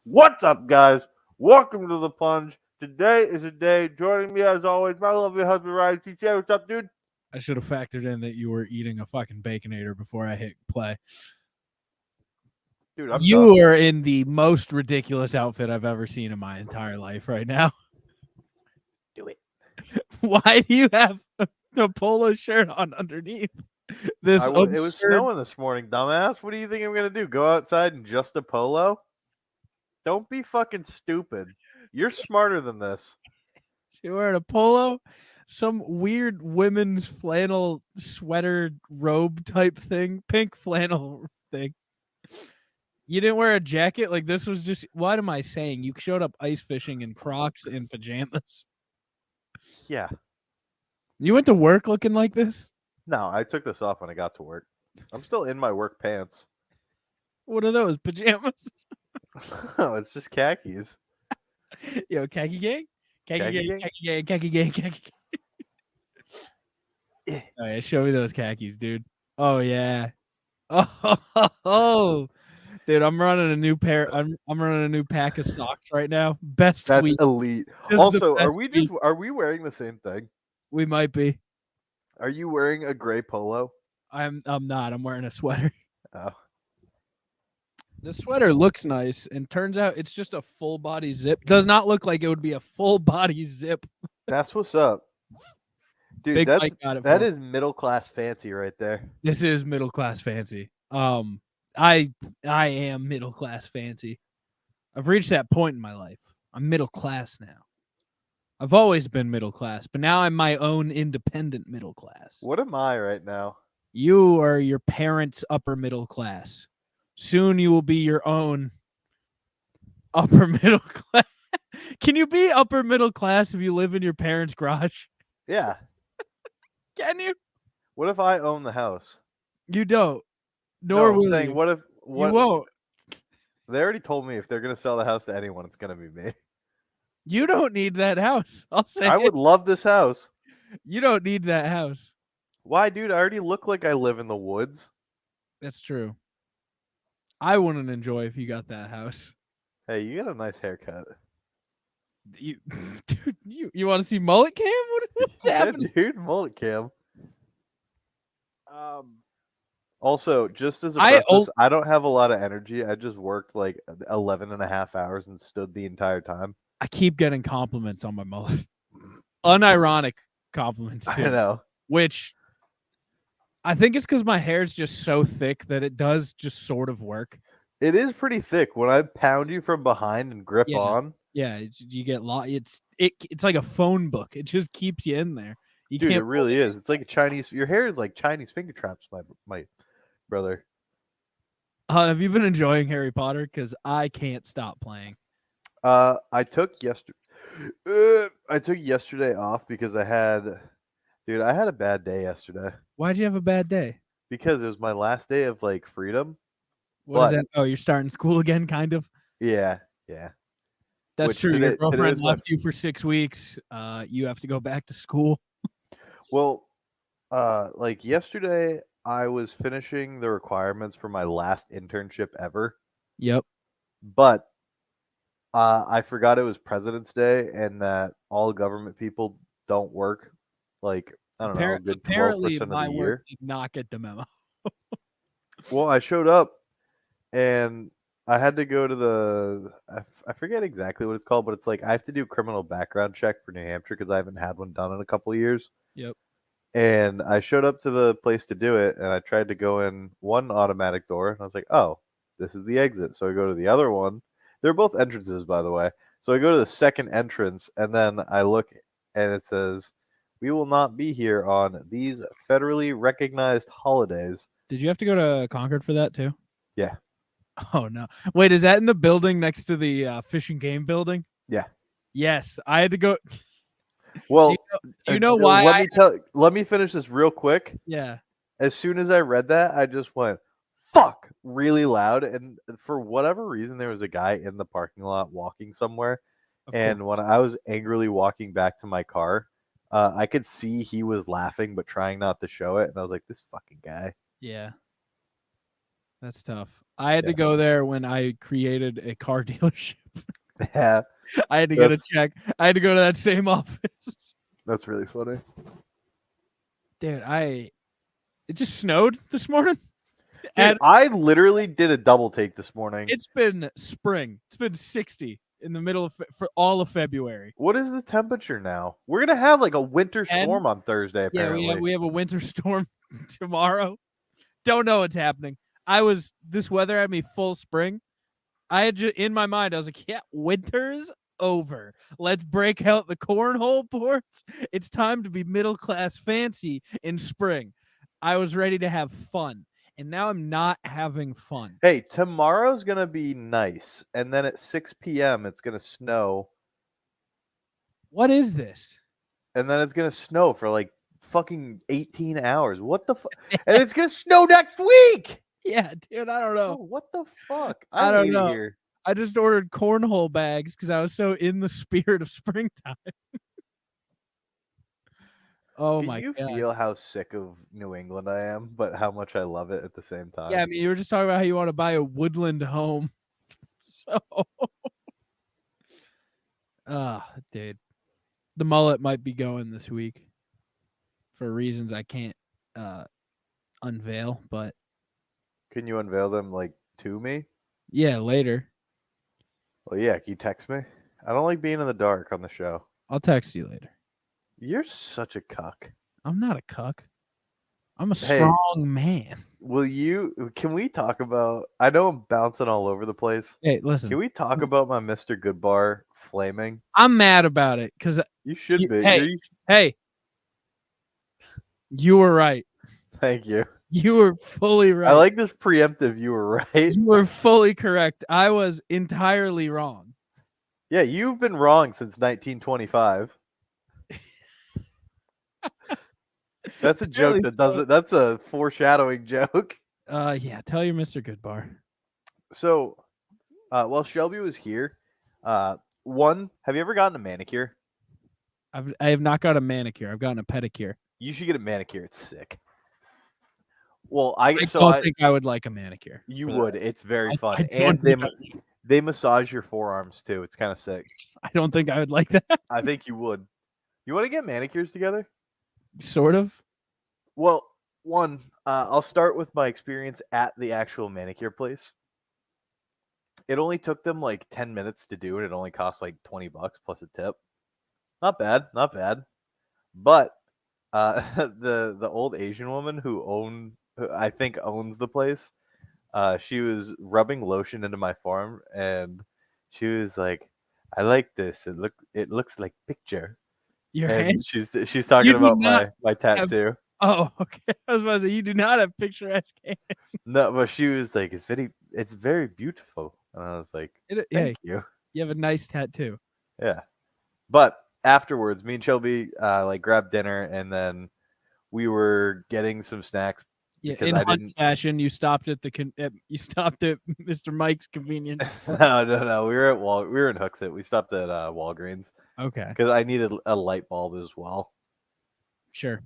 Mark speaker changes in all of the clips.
Speaker 1: What's up, guys? Welcome to the Plunge. Today is a day. Joining me, as always, my lovely husband, Ryan CJ. What's up, dude?
Speaker 2: I should have factored in that you were eating a fucking Baconator before I hit play.
Speaker 1: Dude,
Speaker 2: You are in the most ridiculous outfit I've ever seen in my entire life right now.
Speaker 1: Do it.
Speaker 2: Why do you have a polo shirt on underneath? It
Speaker 1: was snowing this morning, dumbass. What do you think I'm going to do? Go outside in just a polo? Don't be fucking stupid. You're smarter than this.
Speaker 2: She wearing a polo? Some weird women's flannel sweater robe type thing. Pink flannel thing. You didn't wear a jacket? Like, this was just... What am I saying? You showed up ice fishing in Crocs and pajamas.
Speaker 1: Yeah.
Speaker 2: You went to work looking like this?
Speaker 1: No, I took this off when I got to work. I'm still in my work pants.
Speaker 2: What are those? Pajamas?
Speaker 1: No, it's just khakis.
Speaker 2: Yo, khaki gang? Khaki gang.
Speaker 1: Yeah.
Speaker 2: Oh, yeah, show me those khakis, dude. Oh, yeah. Oh, dude, I'm running a new pair. I'm running a new pack of socks right now. That's tweet.
Speaker 1: Elite. Also, are we wearing the same thing?
Speaker 2: We might be.
Speaker 1: Are you wearing a gray polo?
Speaker 2: I'm not. I'm wearing a sweater.
Speaker 1: Oh.
Speaker 2: The sweater looks nice, and turns out it's just a full body zip. Does not look like it would be a full body zip.
Speaker 1: That's what's up. Dude,
Speaker 2: Big Mike got it
Speaker 1: that is middle class fancy right there.
Speaker 2: This is middle class fancy. I am middle class fancy. I've reached that point in my life. I'm middle class now. I've always been middle class, but now I'm my own independent middle class.
Speaker 1: What am I right now?
Speaker 2: You are your parents' upper middle class. Soon you will be your own upper middle class. Can you be upper middle class if you live in your parents' garage?
Speaker 1: Yeah.
Speaker 2: Can you?
Speaker 1: What if I own the house?
Speaker 2: You don't. Nor will
Speaker 1: saying,
Speaker 2: you.
Speaker 1: What if
Speaker 2: You won't.
Speaker 1: They already told me if they're gonna sell the house to anyone, it's gonna be me.
Speaker 2: You don't need that house. I'll say
Speaker 1: I would love this house.
Speaker 2: You don't need that house.
Speaker 1: Why, dude? I already look like I live in the woods.
Speaker 2: That's true. I wouldn't enjoy if you got that house.
Speaker 1: Hey, you got a nice haircut.
Speaker 2: Dude, you want to see mullet cam? What's happening?
Speaker 1: Dude, mullet cam. Also, just as a preface, I don't have a lot of energy. I just worked like 11 and a half hours and stood the entire time.
Speaker 2: I keep getting compliments on my mullet. Unironic compliments, too.
Speaker 1: I know.
Speaker 2: Which I think it's because my hair is just so thick that it does just sort of work.
Speaker 1: It is pretty thick. When I pound you from behind and grip on.
Speaker 2: Yeah, you get it's like a phone book. It just keeps you in there.
Speaker 1: Dude, it really is. It's like a Chinese. Your hair is like Chinese finger traps, my brother.
Speaker 2: Have you been enjoying Harry Potter? Because I can't stop playing.
Speaker 1: I took yesterday off because I had a bad day yesterday.
Speaker 2: Why'd you have a bad day?
Speaker 1: Because it was my last day of like freedom.
Speaker 2: What is that? Oh, you're starting school again, kind of?
Speaker 1: Yeah.
Speaker 2: That's true. Your girlfriend left you for 6 weeks. You have to go back to school.
Speaker 1: Well, like yesterday, I was finishing the requirements for my last internship ever.
Speaker 2: Yep.
Speaker 1: But I forgot it was President's Day and that all government people don't work. Like, I don't know, a good 12% of the year.
Speaker 2: Did not get the memo.
Speaker 1: Well, I showed up and I had to go to I forget exactly what it's called, but it's like I have to do a criminal background check for New Hampshire because I haven't had one done in a couple of years.
Speaker 2: Yep.
Speaker 1: And I showed up to the place to do it, and I tried to go in one automatic door, and I was like, oh, this is the exit. So I go to the other one. They're both entrances, by the way. So I go to the second entrance, and then I look, and it says, we will not be here on these federally recognized holidays.
Speaker 2: Did you have to go to Concord for that, too?
Speaker 1: Yeah.
Speaker 2: Oh, no. Wait, is that in the building next to the Fish and Game building?
Speaker 1: Yeah.
Speaker 2: Yes, I had to go.
Speaker 1: Well,
Speaker 2: do you know why?
Speaker 1: Let me finish this real quick.
Speaker 2: Yeah.
Speaker 1: As soon as I read that, I just went, fuck, really loud. And for whatever reason, there was a guy in the parking lot walking somewhere. And when I was angrily walking back to my car, I could see he was laughing but trying not to show it, and I was like, "This fucking guy."
Speaker 2: Yeah, that's tough. I had to
Speaker 1: Yeah.
Speaker 2: go there when I created a car dealership.
Speaker 1: Yeah,
Speaker 2: I had to get a
Speaker 1: that's
Speaker 2: check. I had to go to that same office.
Speaker 1: that's really funny.
Speaker 2: Dude, it just snowed this morning.
Speaker 1: Dude,
Speaker 2: And
Speaker 1: I literally did a double take this morning.
Speaker 2: it's been spring. It's been 60 in the middle of for all of February.
Speaker 1: What is the temperature now? We're gonna have like a winter
Speaker 2: 10?
Speaker 1: storm on Thursday,
Speaker 2: Yeah,
Speaker 1: apparently.
Speaker 2: we have a winter storm tomorrow. Don't know what's happening. This weather had me full spring. I had in my mind, I was like, yeah, winter's over. Let's break out the cornhole boards. It's time to be middle class fancy in spring. I was ready to have fun, and now I'm not having fun.
Speaker 1: Hey, tomorrow's gonna be nice, and then at 6 p.m. it's gonna snow,
Speaker 2: What is this?
Speaker 1: and then it's gonna snow for like fucking 18 hours. What the fuck? And it's gonna snow next week.
Speaker 2: Yeah, dude, I don't
Speaker 1: Oh,
Speaker 2: know.
Speaker 1: what the fuck?
Speaker 2: I
Speaker 1: I
Speaker 2: don't
Speaker 1: hate it
Speaker 2: know.
Speaker 1: here.
Speaker 2: I just ordered cornhole bags because I was so in the spirit of springtime. Oh
Speaker 1: Can
Speaker 2: my
Speaker 1: you
Speaker 2: god.
Speaker 1: feel how sick of New England I am, but how much I love it at the same time?
Speaker 2: Yeah, I mean, you were just talking about how you want to buy a woodland home. So, dude, the mullet might be going this week for reasons I can't unveil, but
Speaker 1: Can you unveil them like to me?
Speaker 2: yeah, later.
Speaker 1: Well, yeah. Can you text me? I don't like being in the dark on the show.
Speaker 2: I'll text you later.
Speaker 1: You're such a cuck.
Speaker 2: I'm not a cuck. I'm a
Speaker 1: Hey,
Speaker 2: strong man.
Speaker 1: Can we talk about? I know I'm bouncing all over the place.
Speaker 2: Hey,
Speaker 1: Can
Speaker 2: listen,
Speaker 1: we talk about my Mr. Goodbar flaming?
Speaker 2: I'm mad about it because
Speaker 1: You should be.
Speaker 2: hey, you were right.
Speaker 1: Thank you.
Speaker 2: You were fully right.
Speaker 1: I like this preemptive. You were right.
Speaker 2: You were fully correct. I was entirely wrong.
Speaker 1: Yeah, you've been wrong since 1925. That's a joke that doesn't. That's a foreshadowing joke.
Speaker 2: Yeah, tell your Mr. Goodbar.
Speaker 1: So, while Shelby was here, have you ever gotten a manicure?
Speaker 2: I have not got a manicure. I've gotten a pedicure.
Speaker 1: You should get a manicure. It's sick. Well, I
Speaker 2: don't think I would like a manicure.
Speaker 1: You would. It's very
Speaker 2: I
Speaker 1: fun,
Speaker 2: don't
Speaker 1: and they massage your forearms too. It's kind of sick.
Speaker 2: I don't think I would like that.
Speaker 1: I think you would. You want to get manicures together?
Speaker 2: Sort of.
Speaker 1: Well, I'll start with my experience at the actual manicure place. It only took them like 10 minutes to do it. It only cost like $20 plus a tip. Not bad, not bad. But the old Asian woman who I think owns the place, she was rubbing lotion into my forearm, and she was like, "I like this. It looks like picture."
Speaker 2: Your
Speaker 1: And
Speaker 2: hands.
Speaker 1: she's talking about my
Speaker 2: have-
Speaker 1: tattoo.
Speaker 2: Oh, okay. I was about to say you do not have picturesque hands.
Speaker 1: No, but she was like, it's very beautiful," and I was like,
Speaker 2: Hey,
Speaker 1: "Thank you."
Speaker 2: you have a nice tattoo.
Speaker 1: Yeah, but afterwards, me and Shelby like grabbed dinner, and then we were getting some snacks.
Speaker 2: Yeah,
Speaker 1: Because
Speaker 2: in
Speaker 1: I
Speaker 2: Hunt
Speaker 1: didn't.
Speaker 2: fashion, you stopped at Mr. Mike's convenience.
Speaker 1: No. We were in Hooksett. We stopped at Walgreens
Speaker 2: Okay,
Speaker 1: because I needed a light bulb as well.
Speaker 2: sure.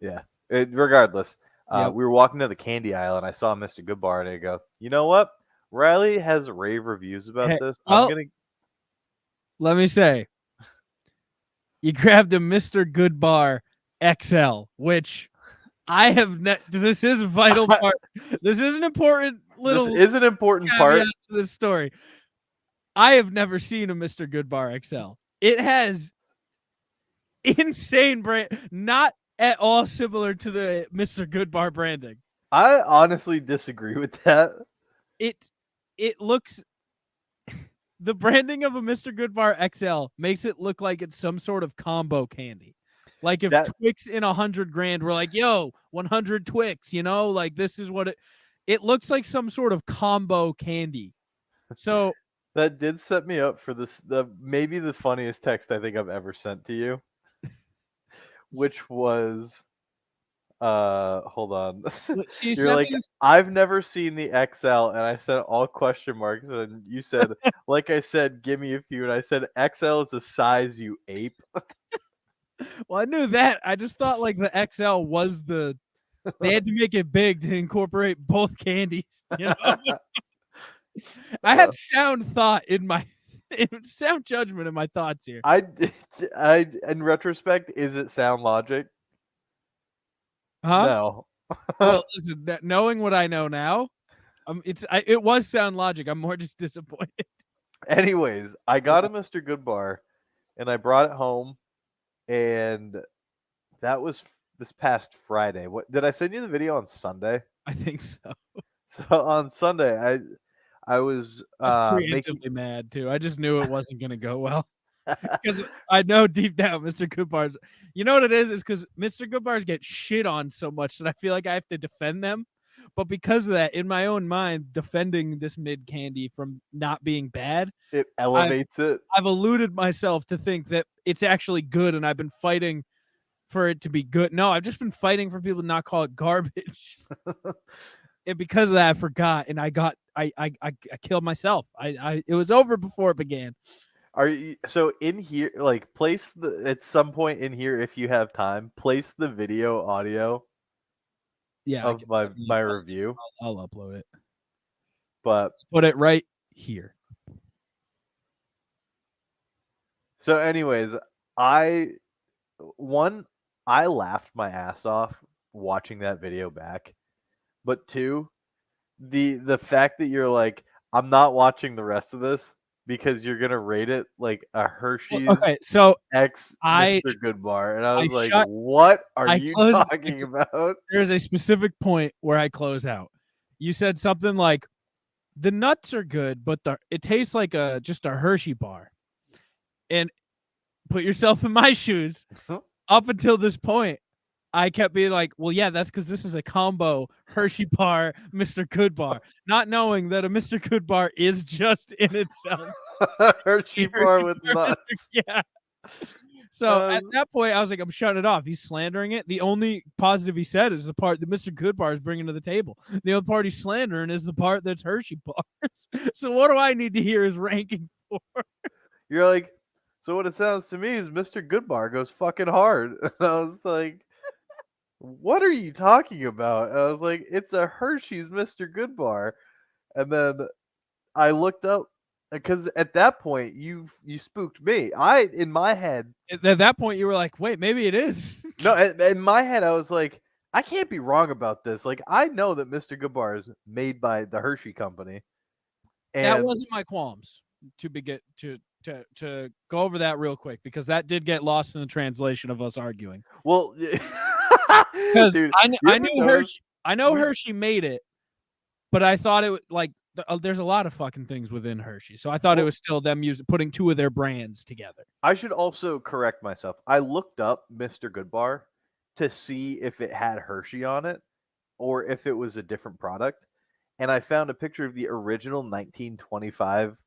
Speaker 1: Yeah. Regardless,
Speaker 2: Yep.
Speaker 1: we were walking to the candy aisle, and I saw Mr. Goodbar, and I go, "You know what? Riley has rave reviews about
Speaker 2: Hey,
Speaker 1: this.
Speaker 2: well-
Speaker 1: I'm gonna."
Speaker 2: Let me say, you grabbed a Mr. Goodbar XL, which I have. This is a vital part. This is an important little.
Speaker 1: This is an important part.
Speaker 2: caveat to this story. I have never seen a Mr. Goodbar XL. It has insane brand, not at all similar to the Mr. Goodbar branding.
Speaker 1: I honestly disagree with that.
Speaker 2: It looks. The branding of a Mr. Goodbar XL makes it look like it's some sort of combo candy. Like if Twix in 100 grand were like, yo, 100 Twix, like this is what it looks like some sort of combo candy. So
Speaker 1: that did set me up for maybe the funniest text I think I've ever sent to you, which was, hold on. You're like, I've never seen the XL, and I said all question marks, and you said, like I said, give me a few, and I said XL is a size, you ape.
Speaker 2: Well, I knew that. I just thought like the XL was the. They had to make it big to incorporate both candies. You know, I
Speaker 1: Uh,
Speaker 2: had sound thought in my sound judgment in my thoughts here.
Speaker 1: I, I, in retrospect, is it sound logic?
Speaker 2: Huh?
Speaker 1: No.
Speaker 2: Well, listen, knowing what I know now, it was sound logic. I'm more just disappointed.
Speaker 1: Anyways, I got a Mr. Goodbar, and I brought it home, and that was this past Friday. What did I send you the video on Sunday?
Speaker 2: I think so.
Speaker 1: So on Sunday, I was
Speaker 2: I was
Speaker 1: making.
Speaker 2: preemptively mad too. I just knew it wasn't going to go well because I know deep down Mr. Goodbars. You know what it is? Is because Mr. Goodbars get shit on so much that I feel like I have to defend them. But because of that, in my own mind, defending this mid candy from not being bad,
Speaker 1: It elevates it.
Speaker 2: I've eluded myself to think that it's actually good, and I've been fighting for it to be good. No, I've just been fighting for people to not call it garbage. And because of that, I forgot, and I killed myself. It was over before it began.
Speaker 1: Are you so in here? Like, place the at some point in here, if you have time, place the video audio
Speaker 2: Yeah,
Speaker 1: of my review.
Speaker 2: I'll upload it.
Speaker 1: But
Speaker 2: Put it right here.
Speaker 1: so, anyways, I laughed my ass off watching that video back. But two, the fact that you're like, I'm not watching the rest of this because you're gonna rate it like a Hershey's
Speaker 2: Okay, so
Speaker 1: X
Speaker 2: I
Speaker 1: Mr. Goodbar, and I was like,
Speaker 2: shut.
Speaker 1: what are
Speaker 2: I
Speaker 1: you
Speaker 2: closed.
Speaker 1: talking about?
Speaker 2: There's a specific point where I close out. You said something like, "The nuts are good, but it tastes like just a Hershey bar." And put yourself in my shoes. Up until this point, I kept being like, well, yeah, that's because this is a combo Hershey bar, Mr. Goodbar, not knowing that a Mr. Goodbar is just in itself.
Speaker 1: Hershey bar with nuts.
Speaker 2: Yeah. So at that point, I was like, I'm shutting it off. He's slandering it. The only positive he said is the part that Mr. Goodbar is bringing to the table. The other part he's slandering is the part that's Hershey bars. So what do I need to hear his ranking for?
Speaker 1: You're like, so what it sounds to me is Mr. Goodbar goes fucking hard. And I was like, what are you talking about? And I was like, it's a Hershey's Mr. Goodbar. And then I looked up because at that point you spooked me. In my head,
Speaker 2: At that point, you were like, wait, maybe it is.
Speaker 1: no, in my head I was like, I can't be wrong about this. Like, I know that Mr. Goodbar is made by the Hershey company. And
Speaker 2: that wasn't my qualms to to go over that real quick, because that did get lost in the translation of us arguing.
Speaker 1: Well,
Speaker 2: because I knew Hershey. I know Hershey made it, but I thought it was like there's a lot of fucking things within Hershey, so I thought it was still them putting two of their brands together.
Speaker 1: I should also correct myself. I looked up Mr. Goodbar to see if it had Hershey on it or if it was a different product, and I found a picture of the original 1925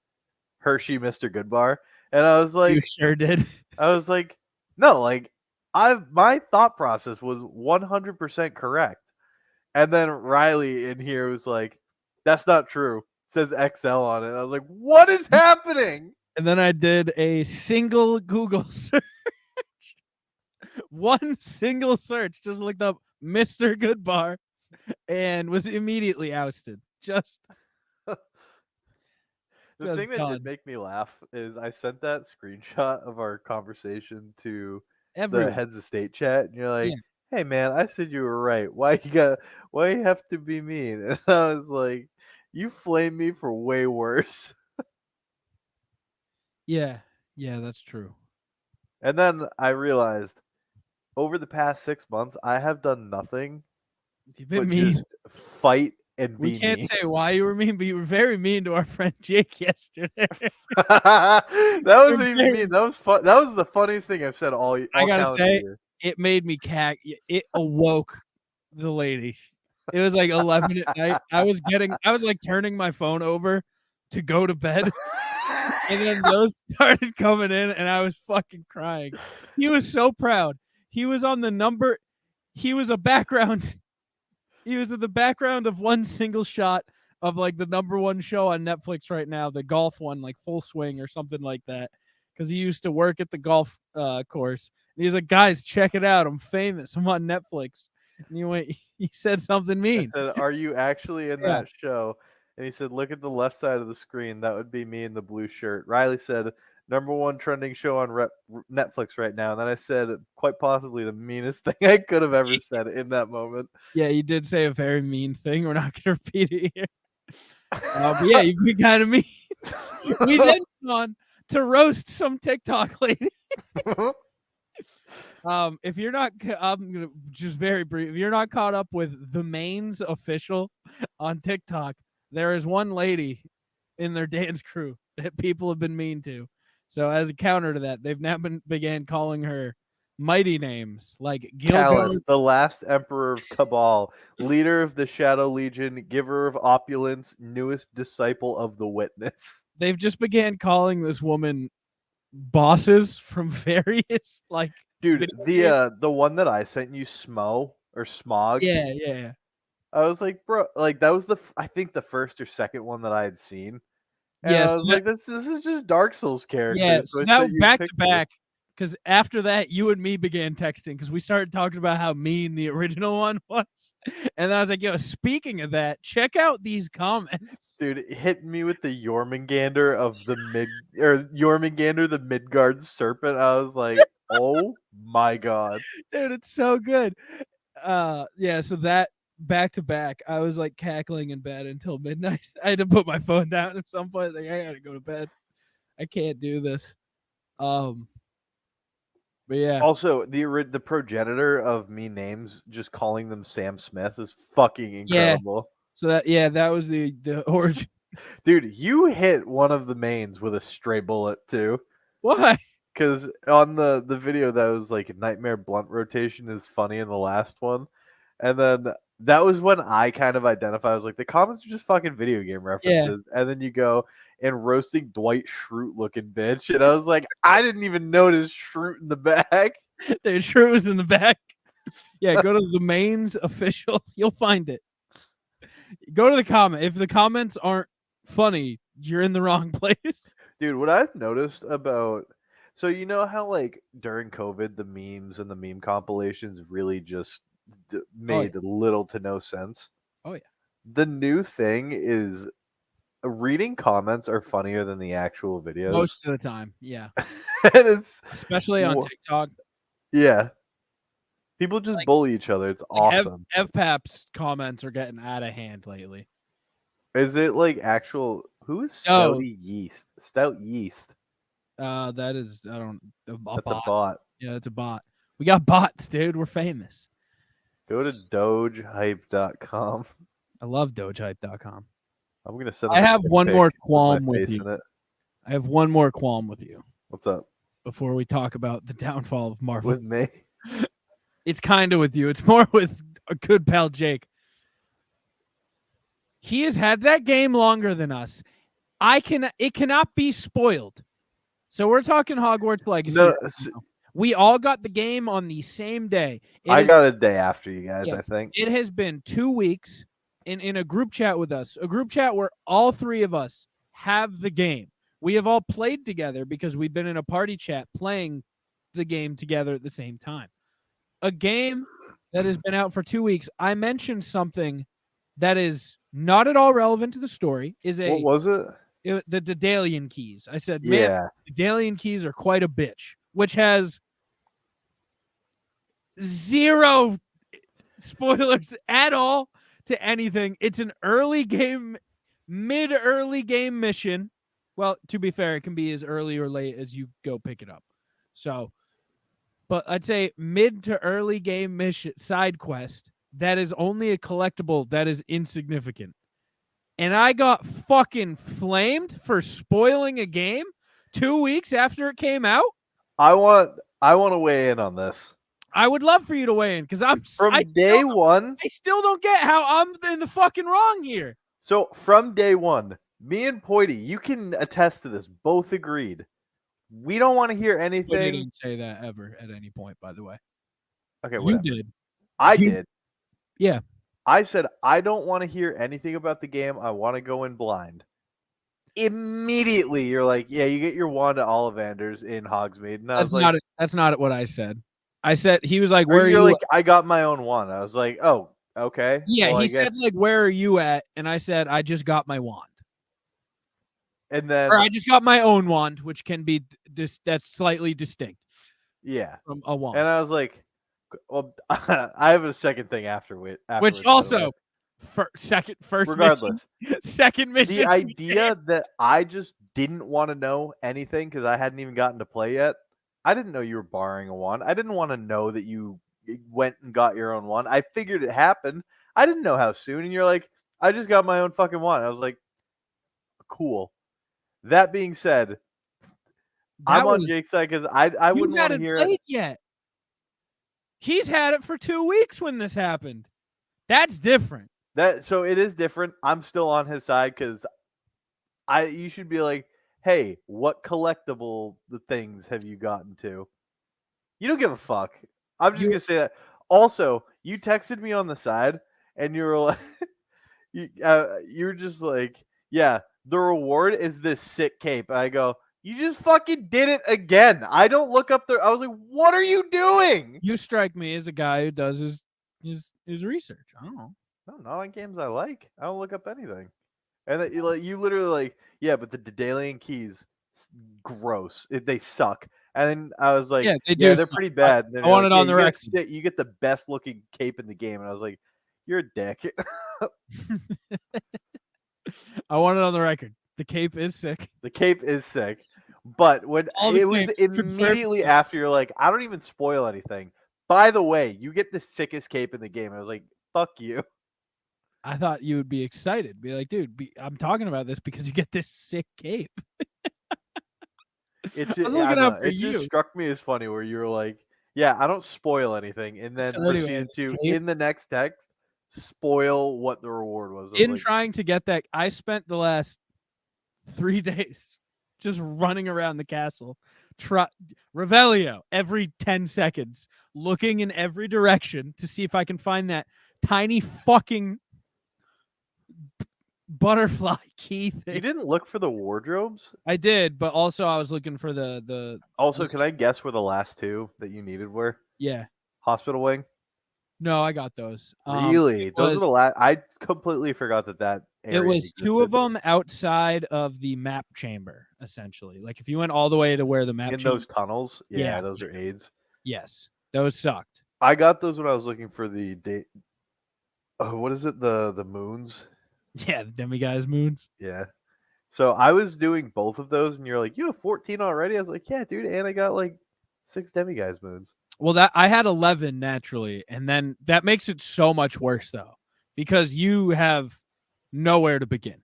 Speaker 1: Hershey Mr. Goodbar, and I was like,
Speaker 2: you sure did.
Speaker 1: I was like, no, like my thought process was 100% correct. And then Riley in here was like, that's not true. It says XL on it. I was like, what is happening?
Speaker 2: And then I did a single Google search. One single search, just looked up Mr. Goodbar and was immediately ousted.
Speaker 1: The thing that did make me laugh is I sent that screenshot of our conversation to the heads of state chat, and you're like, hey man, I said you were right. Why you have to be mean? And I was like, you flame me for way worse.
Speaker 2: Yeah, that's true.
Speaker 1: And then I realized over the past 6 months, I have done nothing but just fight and be mean.
Speaker 2: We can't say why you were mean, but you were very mean to our friend Jake yesterday.
Speaker 1: That wasn't even mean. That was fun. That was the funniest thing I've said all
Speaker 2: I gotta say,
Speaker 1: year.
Speaker 2: It made me cack. It awoke the lady. It was like 11 at night. I was like turning my phone over to go to bed. And then those started coming in, and I was fucking crying. He was so proud. He was on the number. He was a background. He was in the background of one single shot of like the #1 show on Netflix right now, the golf one, like Full Swing or something like that. because he used to work at the golf course. And he's like, guys, check it out. I'm famous. I'm on Netflix. And he said something
Speaker 1: I
Speaker 2: mean.
Speaker 1: said, "Are you actually in
Speaker 2: Yeah.
Speaker 1: that show?" And he said, "Look at the left side of the screen. That would be me in the blue shirt." Riley said, "#1 trending show on Netflix right now." And then I said, quite possibly the meanest thing I could have ever said in that moment.
Speaker 2: Yeah, you did say a very mean thing. We're not going to repeat it here. But yeah, you've been kind of mean. We then went on to roast some TikTok lady. If you're not, I'm gonna just very brief. If you're not caught up with the Mains official on TikTok, there is one lady in their dance crew that people have been mean to. So as a counter to that, they've now began calling her mighty names like
Speaker 1: Callus,
Speaker 2: Gilgo.
Speaker 1: the last emperor of Cabal, leader of the Shadow Legion, giver of opulence, newest disciple of the Witness.
Speaker 2: They've just began calling this woman bosses from various like
Speaker 1: Dude,
Speaker 2: video games.
Speaker 1: the one that I sent you, Smo or Smog.
Speaker 2: Yeah.
Speaker 1: I was like, bro, like that was I think the first or second one that I had seen, and I
Speaker 2: Yes,
Speaker 1: was like, this is just Dark Souls
Speaker 2: yeah,
Speaker 1: characters. So
Speaker 2: so
Speaker 1: I
Speaker 2: now
Speaker 1: sent you a
Speaker 2: back to
Speaker 1: picture.
Speaker 2: back, because after that, you and me began texting because we started talking about how mean the original one was, and I was like, "Yo, speaking of that, check out these comments."
Speaker 1: Dude, it hit me with the Jormungandr of the Jormungandr, the Midgard serpent. I was like, oh my god.
Speaker 2: Dude, it's so good. Yeah, so that back to back, I was like cackling in bed until midnight. I had to put my phone down at some point. Like, I gotta go to bed. I can't do this. But yeah,
Speaker 1: Also, the progenitor of me names, just calling them Sam Smith is fucking
Speaker 2: yeah.
Speaker 1: incredible.
Speaker 2: So that was the origin.
Speaker 1: Dude, you hit one of the mains with a stray bullet too.
Speaker 2: Why?
Speaker 1: Because on the video that was like Nightmare Blunt rotation is funny in the last one, and then that was when I kind of identified. I was like, the comments are just fucking video game
Speaker 2: Yeah,
Speaker 1: references, and then you go and roasting Dwight Schrute looking bitch, and I was like, I didn't even notice Schrute in the back.
Speaker 2: there's Shrew was in the back. Yeah, go to the mains official. You'll find it. Go to the comment. If the comments aren't funny, you're in the wrong place.
Speaker 1: Dude, what I've noticed about so you know how like during COVID the memes and the meme compilations really just made little to no sense.
Speaker 2: Oh yeah.
Speaker 1: The new thing is reading comments are funnier than the actual videos.
Speaker 2: Most of the time, yeah.
Speaker 1: And it's
Speaker 2: Especially on TikTok.
Speaker 1: yeah. People just
Speaker 2: Like-
Speaker 1: bully each other. It's
Speaker 2: Like
Speaker 1: awesome.
Speaker 2: FPAP's comments are getting out of hand lately.
Speaker 1: Is it like actual who is
Speaker 2: No.
Speaker 1: Stouty Yeast? Stout Yeast.
Speaker 2: That is
Speaker 1: That's
Speaker 2: bot.
Speaker 1: a bot.
Speaker 2: Yeah, it's a bot. We got bots, dude. We're famous.
Speaker 1: Go to dogehype.com.
Speaker 2: I love dogehype.com.
Speaker 1: I'm gonna send
Speaker 2: I
Speaker 1: them a
Speaker 2: have
Speaker 1: dick
Speaker 2: one
Speaker 1: pic
Speaker 2: more
Speaker 1: with my
Speaker 2: qualm with
Speaker 1: face
Speaker 2: you.
Speaker 1: in it.
Speaker 2: I have one more qualm with you
Speaker 1: What's up
Speaker 2: before we talk about the downfall of Marvel.
Speaker 1: with me?
Speaker 2: It's kind of with you. It's more with a good pal Jake. He has had that game longer than us. It cannot be spoiled. So we're talking Hogwarts Legacy.
Speaker 1: No,
Speaker 2: We all got the game on the same day.
Speaker 1: I got a day after you guys,
Speaker 2: Yeah.
Speaker 1: I think.
Speaker 2: It has been 2 weeks in a group chat with us, a group chat where all three of us have the game. We have all played together because we've been in a party chat playing the game together at the same time. A game that has been out for 2 weeks. I mentioned something that is not at all relevant to the story.
Speaker 1: What was it?
Speaker 2: The Daedalian keys. I said, man,
Speaker 1: Yeah.
Speaker 2: the Daedalian keys are quite a bitch, which has zero spoilers at all to anything. It's an early game, mid-early game mission. Well, to be fair, it can be as early or late as you go pick it up. So, but I'd say mid to early game mission side quest that is only a collectible that is insignificant. And I got fucking flamed for spoiling a game 2 weeks after it came out.
Speaker 1: I want to weigh in on this.
Speaker 2: I would love for you to weigh in because
Speaker 1: day one.
Speaker 2: I still don't get how I'm in the fucking wrong here.
Speaker 1: So from day one, me and Poity, you can attest to this. Both agreed. We don't want to hear anything.
Speaker 2: I didn't say that ever at any point, by the way.
Speaker 1: Okay, whatever.
Speaker 2: You did.
Speaker 1: I did.
Speaker 2: Yeah.
Speaker 1: I said I don't want to hear anything about the game. I want to go in blind. Immediately, you're like, yeah, you get your wand at Ollivander's in Hogsmeade, and I was like,
Speaker 2: That's not what I said. I said he was like,
Speaker 1: or
Speaker 2: "Where are
Speaker 1: you're
Speaker 2: you?"
Speaker 1: like, I got my own wand. I was like, oh, okay.
Speaker 2: Yeah,
Speaker 1: Well,
Speaker 2: he
Speaker 1: I
Speaker 2: said
Speaker 1: guess.
Speaker 2: like, "Where are you at?" And I said, "I just got my wand."
Speaker 1: And
Speaker 2: Or
Speaker 1: then,
Speaker 2: I just got my own wand, which can be that's slightly distinct
Speaker 1: yeah,
Speaker 2: from a wand.
Speaker 1: and I was like, well, I have a second thing
Speaker 2: Which
Speaker 1: afterwards, by the way.
Speaker 2: also, first mission,
Speaker 1: Regardless,
Speaker 2: second
Speaker 1: the
Speaker 2: mission.
Speaker 1: idea that I just didn't want to know anything because I hadn't even gotten to play yet. I didn't know you were borrowing a wand. I didn't want to know that you went and got your own wand. I figured it happened. I didn't know how soon. And you're like, I just got my own fucking wand. I was like, cool. That being said, I'm
Speaker 2: That
Speaker 1: on
Speaker 2: was
Speaker 1: Jake's side because I
Speaker 2: you
Speaker 1: wouldn't want to
Speaker 2: hadn't
Speaker 1: hear it.
Speaker 2: played yet. He's had it for 2 weeks when this happened. That's different.
Speaker 1: So it is different. I'm still on his side because you should be like, hey, what collectible the things have you gotten to? You don't give a fuck. I'm just
Speaker 2: You
Speaker 1: gonna say that. Also, you texted me on the side, and you were like, you were just like, yeah, the reward is this sick cape. And I go, you just fucking did it again. I don't look up there. I was like, what are you doing?
Speaker 2: you strike me as a guy who does his research. I don't know.
Speaker 1: No, not on games I like. I don't look up anything. And then, you literally like, yeah, but the Daedalian keys, gross. They suck. And then I was like,
Speaker 2: Yeah, they
Speaker 1: yeah,
Speaker 2: do
Speaker 1: they're
Speaker 2: suck.
Speaker 1: pretty bad. And then
Speaker 2: I
Speaker 1: you're
Speaker 2: want
Speaker 1: like,
Speaker 2: it
Speaker 1: yeah,
Speaker 2: on the record.
Speaker 1: you get the best looking cape in the game. And I was like, you're a dick.
Speaker 2: I want it on the record. The cape is sick.
Speaker 1: The cape is sick. But when
Speaker 2: All the
Speaker 1: it was
Speaker 2: capes confirmed
Speaker 1: immediately
Speaker 2: sick.
Speaker 1: after, you're like, I don't even spoil anything. By the way, you get the sickest cape in the game. I was like, fuck you.
Speaker 2: I thought you would be excited. Be like, dude, I'm talking about this because you get this sick cape.
Speaker 1: It
Speaker 2: I was
Speaker 1: just, I
Speaker 2: looking
Speaker 1: don't
Speaker 2: out
Speaker 1: know.
Speaker 2: for
Speaker 1: It just
Speaker 2: you.
Speaker 1: struck me as funny where you were like, yeah, I don't spoil anything. And then
Speaker 2: So anyway,
Speaker 1: proceeded
Speaker 2: this
Speaker 1: to,
Speaker 2: cape,
Speaker 1: in the next text, spoil what the reward was. I was
Speaker 2: in
Speaker 1: like,
Speaker 2: trying to get that, I spent the last 3 days just running around the castle. Revelio every 10 seconds, looking in every direction to see if I can find that tiny fucking butterfly key thing.
Speaker 1: you didn't look for the wardrobes?
Speaker 2: I did, but also I was looking for the
Speaker 1: Also, can I guess where the last two that you needed were?
Speaker 2: yeah.
Speaker 1: Hospital Wing?
Speaker 2: No, I got those.
Speaker 1: Really? Those are the last. I completely forgot that
Speaker 2: It
Speaker 1: area
Speaker 2: was 2 of
Speaker 1: existed.
Speaker 2: them outside of the map chamber, essentially. Like if you went all the way to where the map
Speaker 1: In
Speaker 2: chamber,
Speaker 1: those tunnels? Yeah,
Speaker 2: yeah,
Speaker 1: those are aids.
Speaker 2: yes, those sucked.
Speaker 1: I got those when I was looking for the date. Oh, what is it? The moons?
Speaker 2: Yeah, the demiguise moons.
Speaker 1: Yeah. So I was doing both of those, and you're like, you have 14 already? I was like, yeah, dude, and I got like 6 demiguise moons.
Speaker 2: Well, that I had 11 naturally, and then that makes it so much worse though, because you have nowhere to begin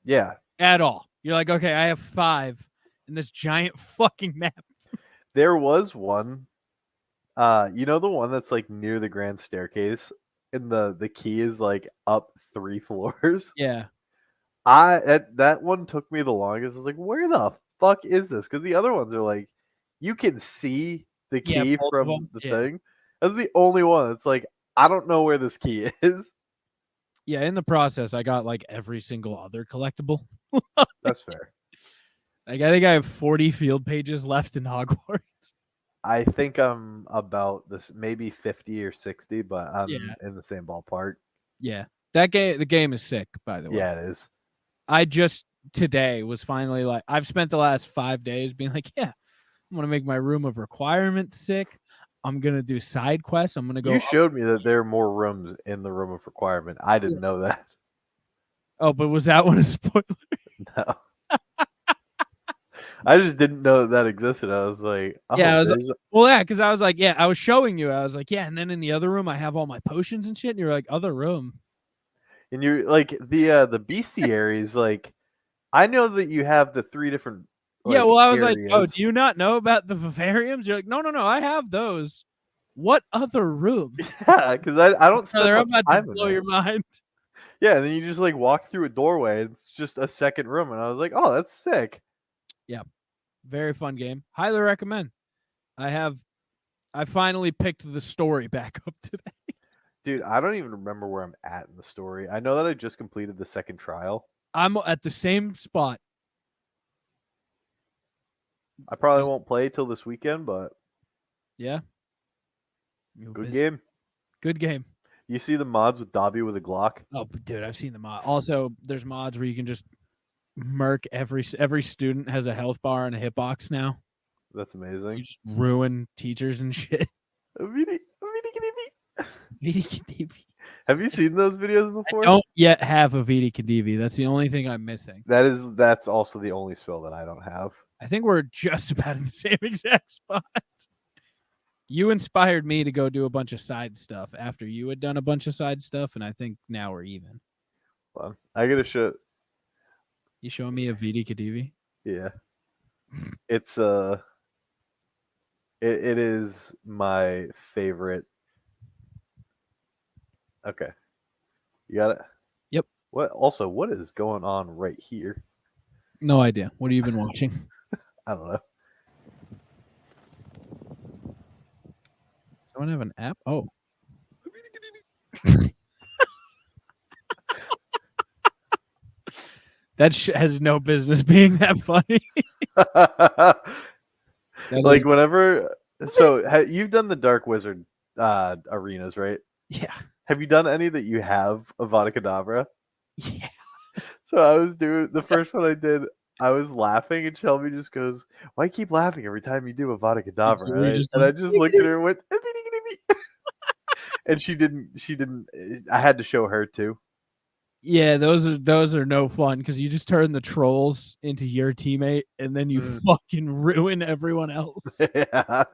Speaker 1: Yeah.
Speaker 2: at all. You're like, okay, I have 5 in this giant fucking map.
Speaker 1: There was one, you know, the one that's like near the grand staircase, and the key is like up 3 floors.
Speaker 2: Yeah,
Speaker 1: That one took me the longest. I was like, where the fuck is this? Because the other ones are like, you can see the
Speaker 2: yeah,
Speaker 1: key
Speaker 2: both of
Speaker 1: from
Speaker 2: them.
Speaker 1: the
Speaker 2: Yeah,
Speaker 1: thing. That's the only one. It's like, I don't know where this key is.
Speaker 2: yeah. In the process, I got like every single other collectible.
Speaker 1: That's fair.
Speaker 2: Like I think I have 40 field pages left in Hogwarts.
Speaker 1: I think I'm about this, maybe 50 or 60, but I'm
Speaker 2: Yeah.
Speaker 1: in the same ballpark.
Speaker 2: Yeah, that game. The game is sick, by the way.
Speaker 1: Yeah, it is.
Speaker 2: I just today was finally like, I've spent the last 5 days being like, yeah, I'm gonna make my room of requirement sick. I'm gonna do side quests. I'm gonna go.
Speaker 1: You showed me that there are more rooms in the room of requirement. I didn't know that.
Speaker 2: Oh, but was that one a spoiler?
Speaker 1: No. I just didn't know that existed. I was like, oh,
Speaker 2: Yeah, I was
Speaker 1: there's
Speaker 2: well, yeah, because I was like, yeah, I was showing you. I was like, yeah, and then in the other room, I have all my potions and shit. And you're like, other room.
Speaker 1: and you're like the bestiaries, like I know that you have the 3 different
Speaker 2: Yeah, well, I was like, oh,
Speaker 1: areas.
Speaker 2: do you not know about the vivariums? You're like, no, I have those. What other room?
Speaker 1: Yeah, because I don't spend
Speaker 2: Brother, I'm
Speaker 1: much
Speaker 2: about to
Speaker 1: time in
Speaker 2: blow
Speaker 1: there.
Speaker 2: your mind.
Speaker 1: Yeah, and then you just like walk through a doorway and it's just a second room, and I was like, oh, that's sick.
Speaker 2: Yeah, very fun game. Highly recommend. I finally picked the story back up today.
Speaker 1: Dude, I don't even remember where I'm at in the story. I know that I just completed the second trial.
Speaker 2: I'm at the same spot.
Speaker 1: I probably won't play till this weekend, but
Speaker 2: Yeah. You
Speaker 1: good
Speaker 2: busy.
Speaker 1: game.
Speaker 2: Good game.
Speaker 1: You see the mods with Dobby with a Glock?
Speaker 2: Oh, dude, I've seen the mod. Also, there's mods where you can just murk every student has a health bar and a hitbox now.
Speaker 1: That's amazing.
Speaker 2: You just ruin teachers and shit.
Speaker 1: Have you seen those videos
Speaker 2: I
Speaker 1: before?
Speaker 2: don't yet have a VD Khedivi. That's the only thing I'm missing.
Speaker 1: That's also the only spell that I don't have.
Speaker 2: I think we're just about in the same exact spot. You inspired me to go do a bunch of side stuff after you had done a bunch of side stuff, and I think now we're even.
Speaker 1: Hold on. I gotta show.
Speaker 2: You showing me a VD Khedivi?
Speaker 1: Yeah. It's it is my favorite. Okay. You got it?
Speaker 2: Yep.
Speaker 1: What is going on right here?
Speaker 2: No idea. What have you been watching?
Speaker 1: I don't know.
Speaker 2: Someone have an app? Oh. That has no business being that funny.
Speaker 1: Like whenever you've done the Dark Wizard arenas, right?
Speaker 2: Yeah.
Speaker 1: Have you done any that you have Avada Kedavra?
Speaker 2: Yeah.
Speaker 1: So I was doing the first one I did. I was laughing, and Shelby just goes, "Why you keep laughing every time you do Avada Kedavra?" Right? And I just looked at her and went, and she didn't. I had to show her too.
Speaker 2: Yeah, those are no fun because you just turn the trolls into your teammate and then you fucking ruin everyone else.
Speaker 1: Yeah.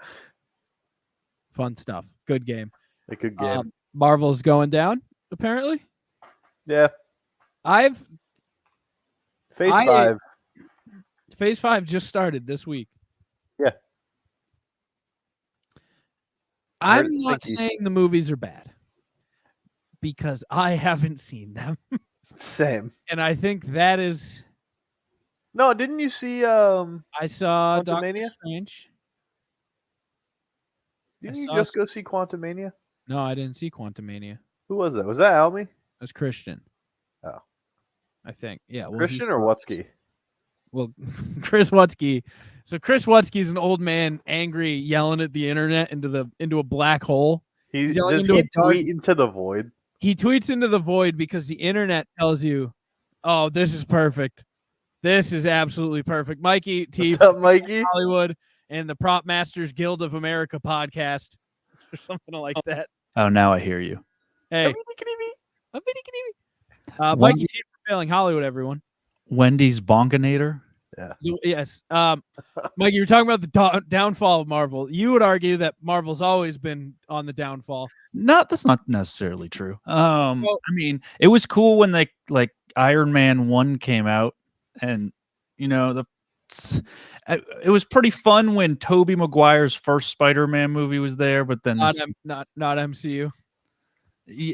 Speaker 2: Fun stuff. Good game.
Speaker 1: A good game.
Speaker 2: Marvel's going down, apparently.
Speaker 1: Yeah. Phase 5.
Speaker 2: Phase 5 just started this week.
Speaker 1: Yeah.
Speaker 2: I'm not saying the movies are bad because I haven't seen them.
Speaker 1: Same.
Speaker 2: And I think that is.
Speaker 1: No, didn't you see?
Speaker 2: I saw Doctor Strange.
Speaker 1: Didn't you just go see Quantumania?
Speaker 2: No, I didn't see Quantumania.
Speaker 1: Who was that? Was that Almy? It
Speaker 2: was Christian.
Speaker 1: Oh,
Speaker 2: I think. Yeah. Well,
Speaker 1: Christian or Wutzke?
Speaker 2: Well, Chris Wutzke. So Chris Wutzke's an old man, angry, yelling at the internet into a black hole.
Speaker 1: Does he tweet into the void?
Speaker 2: He tweets into the void because the internet tells you, "Oh, this is perfect. This is absolutely perfect." Mikey T.
Speaker 1: What's up, Mikey?
Speaker 2: Hollywood and the Prop Masters Guild of America podcast or something like that.
Speaker 3: Oh, now I hear you.
Speaker 2: Hey, Mikey T. for failing Hollywood, everyone.
Speaker 3: Wendy's Bonkinator.
Speaker 1: Yeah.
Speaker 2: Yes. Mike, you were talking about the downfall of Marvel. You would argue that Marvel's always been on the downfall.
Speaker 3: No, that's not necessarily true. I mean, it was cool when like Iron Man 1 came out, and you know it was pretty fun when Tobey Maguire's first Spider-Man movie was there, but then
Speaker 2: not MCU.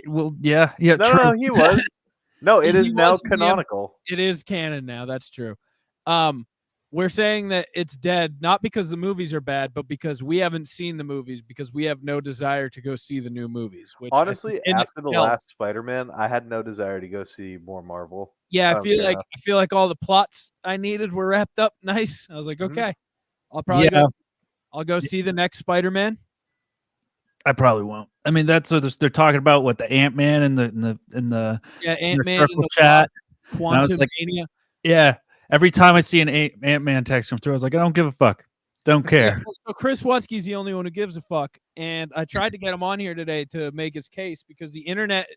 Speaker 3: Well, yeah.
Speaker 1: No, he was. No, it is now canonical.
Speaker 2: It is canon now. That's true. We're saying that it's dead, not because the movies are bad, but because we haven't seen the movies, because we have no desire to go see the new movies. Which
Speaker 1: honestly, after the last Spider-Man, I had no desire to go see more Marvel.
Speaker 2: Yeah, I feel like all the plots I needed were wrapped up nice. I was like, okay, I'll go see the next Spider-Man.
Speaker 3: I probably won't. I mean, that's what they're talking about. What the Ant-Man in the
Speaker 2: Ant-Man
Speaker 3: circle chat.
Speaker 2: Quantumania.
Speaker 3: Yeah. Every time I see an Ant-Man text come through, I was like, I don't give a fuck. Don't care.
Speaker 2: So Chris Wutzke's the only one who gives a fuck. And I tried to get him on here today to make his case because the internet.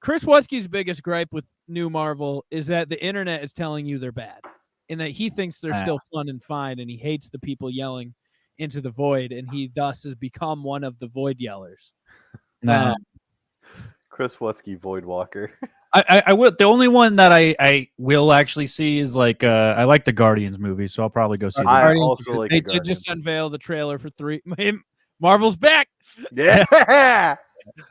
Speaker 2: Chris Wutzke's biggest gripe with new Marvel is that the internet is telling you they're bad and that he thinks they're still fun and fine, and he hates the people yelling into the void, and he thus has become one of the void yellers.
Speaker 1: Chris Wutzke, Void Walker.
Speaker 3: I will. The only one that I will actually see is like I like the Guardians movie, so I'll probably go see.
Speaker 1: I also like.
Speaker 2: They did just unveil the trailer for 3. Marvel's back.
Speaker 1: Yeah.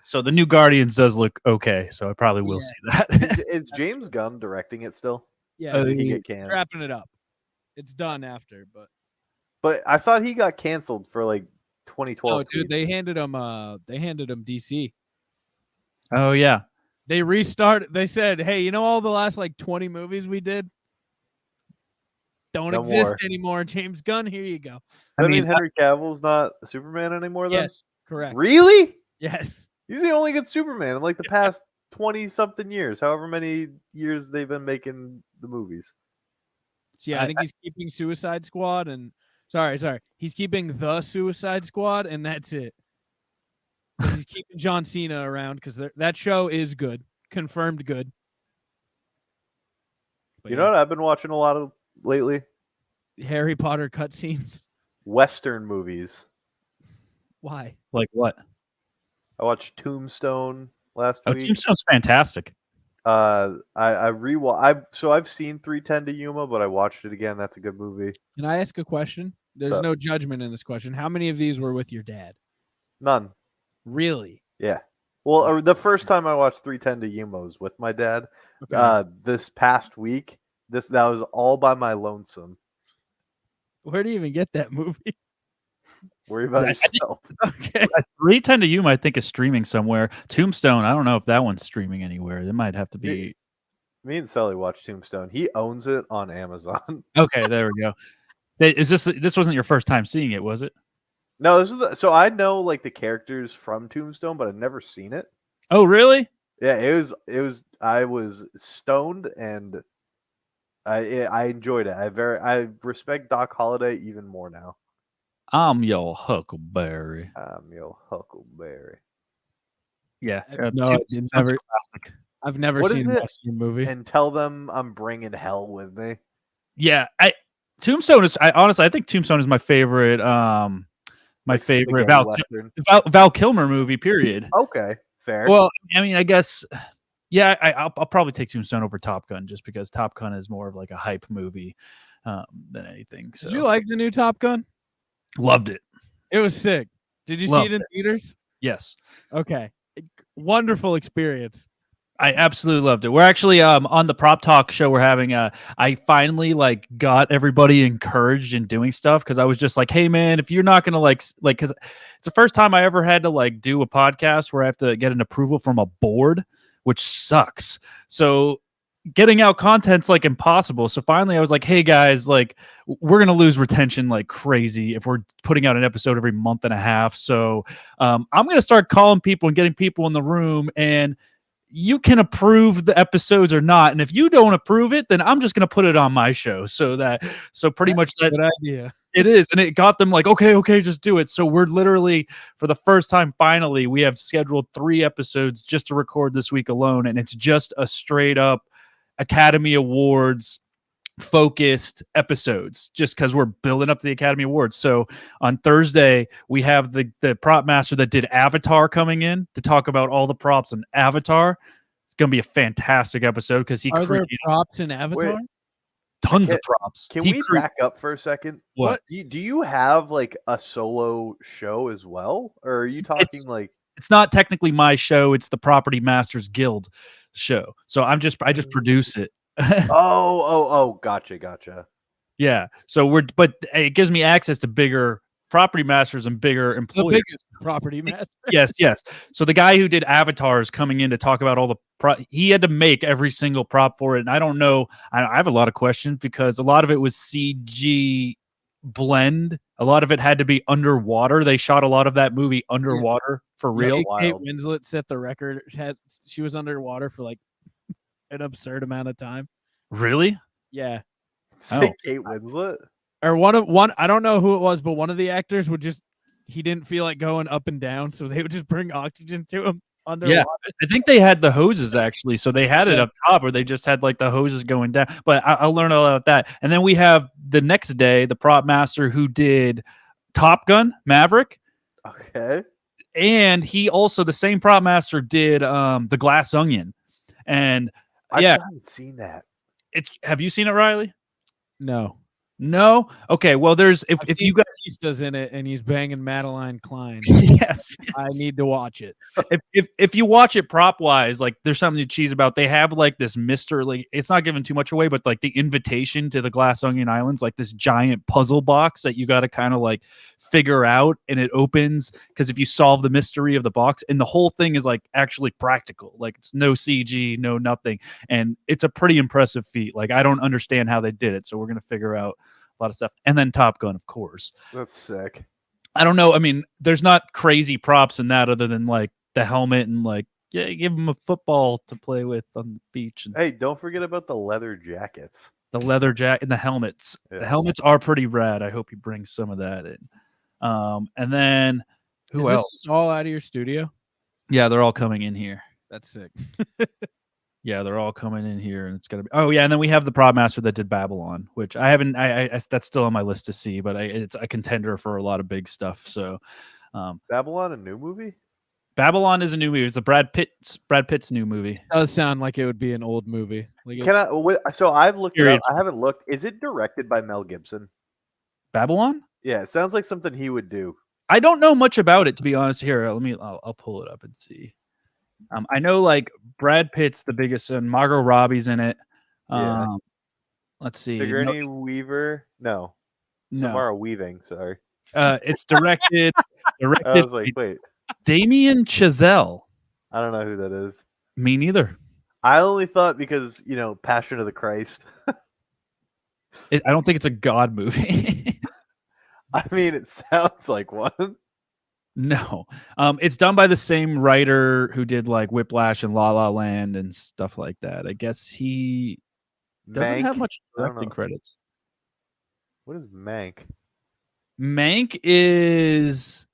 Speaker 3: So the new Guardians does look okay, so I probably will see that.
Speaker 1: Is James Gunn directing it still?
Speaker 2: Yeah, he's wrapping it up. It's done after,
Speaker 1: but I thought he got canceled for like 2012.
Speaker 2: Oh, dude, they handed him DC.
Speaker 3: Oh yeah.
Speaker 2: They restarted. They said, "Hey, you know all the last like 20 movies we did? don't
Speaker 1: No
Speaker 2: exist
Speaker 1: more.
Speaker 2: anymore. James Gunn, here you go.
Speaker 1: I mean, Henry Cavill's not Superman anymore. Then
Speaker 2: Yes, correct.
Speaker 1: really?
Speaker 2: Yes.
Speaker 1: He's the only good Superman in like the past 20-something years, however many years they've been making the movies.
Speaker 2: So yeah, I think he's keeping Suicide Squad and sorry, he's keeping the Suicide Squad and that's it. He's keeping John Cena around because that show is good, confirmed good. But
Speaker 1: You know what I've been watching a lot of lately?
Speaker 2: Harry Potter cutscenes.
Speaker 1: Western movies.
Speaker 2: Why?
Speaker 3: Like what?
Speaker 1: I watched Tombstone last
Speaker 3: Oh,
Speaker 1: week.
Speaker 3: Tombstone's fantastic.
Speaker 1: I've seen 310 to Yuma, but I watched it again. That's a good movie.
Speaker 2: Can I ask a question? There's no judgment in this question. How many of these were with your dad?
Speaker 1: None.
Speaker 2: Really?
Speaker 1: Yeah. Well, the first time I watched 310 to Yuma was with my dad.
Speaker 2: Okay.
Speaker 1: This past week, that was all by my lonesome.
Speaker 2: Where do you even get that movie?
Speaker 1: Worry about yourself.
Speaker 2: Okay.
Speaker 3: 310 to Yuma, I think, is streaming somewhere. Tombstone, I don't know if that one's streaming anywhere. It might have to be.
Speaker 1: Me and Sully watched Tombstone. He owns it on Amazon.
Speaker 3: Okay, there we go. This wasn't your first time seeing it, was it?
Speaker 1: No, this was so I know like the characters from Tombstone, but I've never seen it.
Speaker 3: Oh, really?
Speaker 1: Yeah, it was. I was stoned and I enjoyed it. I respect Doc Holliday even more now.
Speaker 3: I'm your Huckleberry.
Speaker 1: I'm your Huckleberry.
Speaker 3: Yeah.
Speaker 2: No,
Speaker 3: Tombstone's
Speaker 2: never.
Speaker 3: a classic.
Speaker 2: I've never
Speaker 1: What
Speaker 2: seen
Speaker 1: is
Speaker 2: a
Speaker 1: it?
Speaker 2: Western movie.
Speaker 1: And tell them I'm bringing hell with me.
Speaker 3: Yeah, Tombstone is. I think Tombstone is my favorite. My
Speaker 1: Like
Speaker 3: favorite
Speaker 1: spaghetti Western.
Speaker 3: Val Kilmer movie. Period.
Speaker 1: Okay, fair.
Speaker 3: Well, I mean, I guess. Yeah, I'll probably take Tombstone over Top Gun just because Top Gun is more of like a hype movie than anything. So.
Speaker 2: Did you like the new Top Gun?
Speaker 3: Loved it.
Speaker 2: It was sick. Did you see
Speaker 3: Loved
Speaker 2: it in theaters?
Speaker 3: Yes.
Speaker 2: Okay. Wonderful experience.
Speaker 3: I absolutely loved it. We're actually on the Prop Talk show we're having. I finally like got everybody encouraged in doing stuff because I was just like, hey man, if you're not gonna like because it's the first time I ever had to like do a podcast where I have to get an approval from a board, which sucks. So getting out content's like impossible. So finally I was like, hey guys, like we're going to lose retention like crazy if we're putting out an episode every month and a half. So I'm going to start calling people and getting people in the room, and you can approve the episodes or not. And if you don't approve it, then I'm just going to put it on my show. So pretty much that
Speaker 2: good idea.
Speaker 3: It is. And it got them like, okay, just do it. So we're literally, for the first time, finally, we have scheduled 3 episodes just to record this week alone. And it's just a straight up Academy Awards focused episodes just because we're building up to the Academy Awards. So on Thursday, we have the prop master that did Avatar coming in to talk about all the props in Avatar. It's going to be a fantastic episode because
Speaker 2: Are there props in Avatar?
Speaker 3: Tons of props.
Speaker 1: Can we back up for a second?
Speaker 3: What?
Speaker 1: Do you have like a solo show as well? Or are you talking
Speaker 3: it's not technically my show, it's the Property Masters Guild show. So I just produce it.
Speaker 1: Gotcha.
Speaker 3: Yeah. So but it gives me access to bigger property masters and bigger employers.
Speaker 2: The biggest property master.
Speaker 3: Yes. So the guy who did Avatar is coming in to talk about all the he had to make every single prop for it. And I don't know. I have a lot of questions because a lot of it was CG blend. A lot of it had to be underwater. They shot a lot of that movie underwater for real.
Speaker 2: Kate Winslet set the record. She was underwater for like an absurd amount of time.
Speaker 3: Really?
Speaker 2: Yeah.
Speaker 1: Kate Winslet?
Speaker 2: Or one I don't know who it was, but one of the actors he didn't feel like going up and down, so they would just bring oxygen to him underwater.
Speaker 3: Yeah, I think they had the hoses actually, so they had it up top, or they just had like the hoses going down. But I'll learn all about that. And then we have the next day the prop master who did Top Gun Maverick.
Speaker 1: Okay.
Speaker 3: And he also, the same prop master, did the Glass Onion. And
Speaker 1: I haven't seen that.
Speaker 3: Have you seen it, Riley?
Speaker 2: No.
Speaker 3: No. Okay. Well, there's if
Speaker 2: I've
Speaker 3: you
Speaker 2: seen
Speaker 3: guys
Speaker 2: Batista's in it and he's banging Madeline Klein.
Speaker 3: yes,
Speaker 2: I
Speaker 3: yes.
Speaker 2: need to watch it.
Speaker 3: If you watch it prop wise, like there's something to cheese about. They have like this like it's not giving too much away, but like the invitation to the Glass Onion Islands, like this giant puzzle box that you got to kind of like figure out, and it opens because if you solve the mystery of the box, and the whole thing is like actually practical, like it's no CG, no nothing, and it's a pretty impressive feat. Like I don't understand how they did it, so we're gonna figure out a lot of stuff, and then Top Gun, of course.
Speaker 1: That's sick.
Speaker 3: I don't know. I mean, there's not crazy props in that other than like the helmet and like, yeah, give him a football to play with on the beach and
Speaker 1: Hey, don't forget about the leather jackets.
Speaker 3: the leather jacket and the helmets.
Speaker 1: Yeah.
Speaker 3: The helmets are pretty rad. I hope he brings some of that in. And then who
Speaker 2: Is
Speaker 3: else?
Speaker 2: this all out of your studio?
Speaker 3: Yeah, they're all coming in here.
Speaker 2: That's sick.
Speaker 3: Yeah, they're all coming in here, and it's gonna be. Oh yeah, and then we have the prop master that did Babylon, which I haven't. I that's still on my list to see, but it's a contender for a lot of big stuff. So,
Speaker 1: Babylon, a new movie?
Speaker 3: Babylon is a new movie. It's the Brad Pitt's new movie.
Speaker 2: Does sound like it would be an old movie. Like
Speaker 1: Can I? So I've looked it
Speaker 3: Period.
Speaker 1: up. I haven't looked. Is it directed by Mel Gibson?
Speaker 3: Babylon?
Speaker 1: Yeah, it sounds like something he would do.
Speaker 3: I don't know much about it, to be honest. Here, I'll pull it up and see. I know like Brad Pitt's the biggest, and Margot Robbie's in it.
Speaker 1: Yeah.
Speaker 3: Let's see.
Speaker 1: Sigourney Weaver? No. Samara Weaving. Sorry.
Speaker 3: It's directed.
Speaker 1: I was like, wait.
Speaker 3: Damien Chazelle.
Speaker 1: I don't know who that is.
Speaker 3: Me neither.
Speaker 1: I only thought because Passion of the Christ.
Speaker 3: I don't think it's a God movie.
Speaker 1: I mean, it sounds like one.
Speaker 3: No, it's done by the same writer who did like Whiplash and La La Land and stuff like that. I guess he doesn't have much directing credits.
Speaker 1: What is Mank?
Speaker 3: Mank is.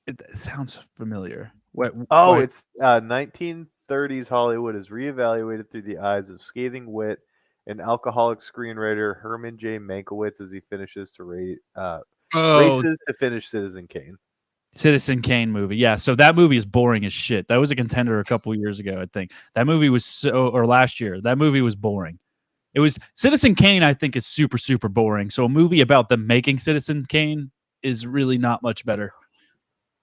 Speaker 3: It sounds familiar.
Speaker 1: It's 1930s Hollywood is reevaluated through the eyes of scathing wit and alcoholic screenwriter Herman J. Mankiewicz as he finishes to races to finish Citizen Kane.
Speaker 3: Citizen Kane movie. Yeah, so that movie is boring as shit. That was a contender a couple years ago, I think. That movie was or last year. That movie was boring. It was Citizen Kane, I think, is super, super boring. So a movie about them making Citizen Kane is really not much better.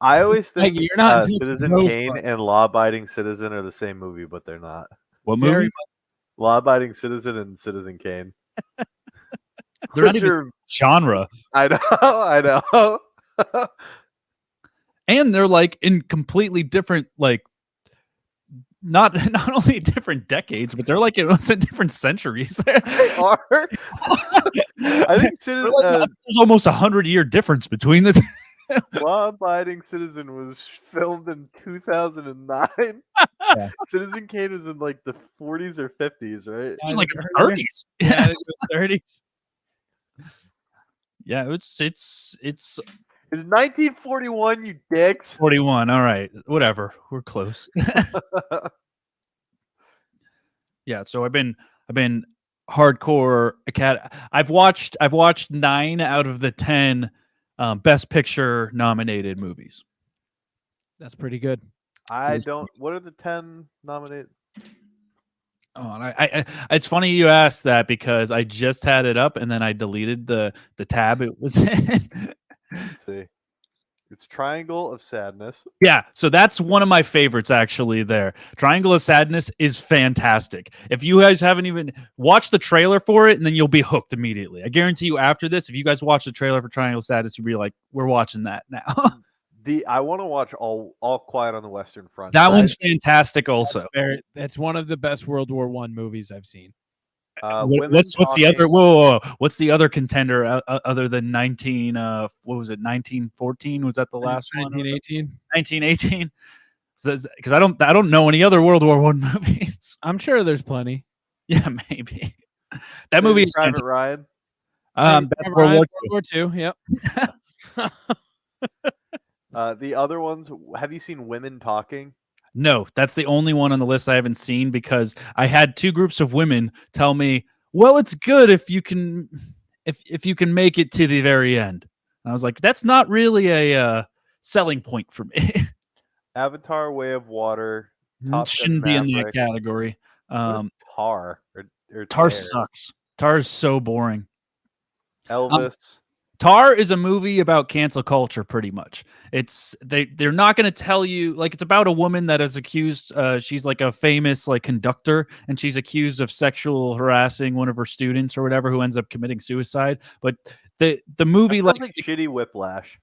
Speaker 1: I always think
Speaker 2: you're not
Speaker 1: Citizen Kane and Law Abiding Citizen are the same movie, but they're not.
Speaker 3: What movie?
Speaker 1: Law Abiding Citizen and Citizen Kane.
Speaker 3: They're not even genre.
Speaker 1: I know.
Speaker 3: And they're like in completely different, like not only different decades, but they're like in different centuries.
Speaker 1: They are. I think Citizen.
Speaker 3: There's almost 100-year difference between the two.
Speaker 1: Law Abiding Citizen was filmed in 2009.
Speaker 3: Yeah.
Speaker 1: Citizen Kane was in like the 40s or 50s, right?
Speaker 3: It was like the 30s.
Speaker 2: Yeah, it was 30s.
Speaker 3: Yeah, it's
Speaker 1: 1941, you dicks.
Speaker 3: 41. All right, whatever. We're close. Yeah, so I've been hardcore I've watched 9 out of the 10 Best Picture nominated movies.
Speaker 2: That's pretty good.
Speaker 1: What are the 10 nominated?
Speaker 3: Oh, and I it's funny you asked that because I just had it up and then I deleted the tab it was in.
Speaker 1: Let's see. It's Triangle of Sadness.
Speaker 3: Yeah, so that's one of my favorites actually there. Triangle of Sadness is fantastic. If you guys haven't even watched the trailer for it, and then you'll be hooked immediately. I guarantee you after this, if you guys watch the trailer for Triangle of Sadness, you'll be like, we're watching that now.
Speaker 1: I want to watch All Quiet on the Western Front.
Speaker 3: That one's fantastic also.
Speaker 2: That's one of the best World War I movies I've seen.
Speaker 3: What's the other? Whoa! What's the other contender other than 1914? Was that the last
Speaker 2: 1918?
Speaker 3: 1918. Because I don't know any other World War I movies.
Speaker 2: I'm sure there's plenty.
Speaker 3: Yeah, maybe. That movie is
Speaker 1: Private Ryan.
Speaker 3: That's World
Speaker 2: War II. Yep.
Speaker 1: The other ones. Have you seen Women Talking?
Speaker 3: No, that's the only one on the list I haven't seen because I had 2 groups of women tell me, "Well, it's good if you can make it to the very end." And I was like, "That's not really a selling point for me."
Speaker 1: Avatar: Way of Water.
Speaker 3: Shouldn't be in that category.
Speaker 1: Tar or
Speaker 3: Tar sucks. Tar is so boring.
Speaker 1: Elvis.
Speaker 3: Tar is a movie about cancel culture, pretty much. They're not going to tell you, like, it's about a woman that is accused. She's like a famous like conductor, and she's accused of sexual harassing one of her students or whatever, who ends up committing suicide. But the movie
Speaker 1: That sounds
Speaker 3: like
Speaker 1: like shitty Whiplash.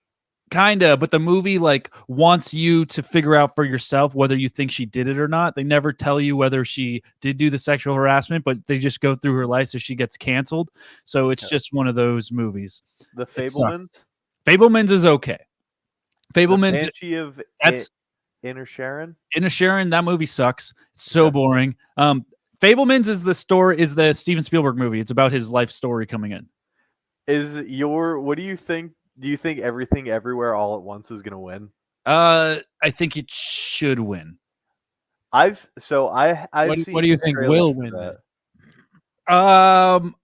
Speaker 3: kinda, but the movie like wants you to figure out for yourself whether you think she did it or not. They never tell you whether she did do the sexual harassment, but they just go through her life so she gets canceled. So it's just one of those movies.
Speaker 1: The
Speaker 3: It sucks.
Speaker 1: Fablemans.
Speaker 3: Fablemans is okay.
Speaker 1: The
Speaker 3: Fablemans,
Speaker 1: Banshee of
Speaker 3: that's
Speaker 1: Inner Sharon.
Speaker 3: Inner Sharon. That movie sucks. It's so boring. Fablemans is the Steven Spielberg movie. It's about his life story coming in.
Speaker 1: What do you think? Do you think Everything Everywhere All at Once is going to win?
Speaker 3: I think it should win.
Speaker 1: I've seen
Speaker 2: What do you think
Speaker 1: trailers
Speaker 2: will
Speaker 1: for
Speaker 2: win?
Speaker 1: that.
Speaker 2: Then?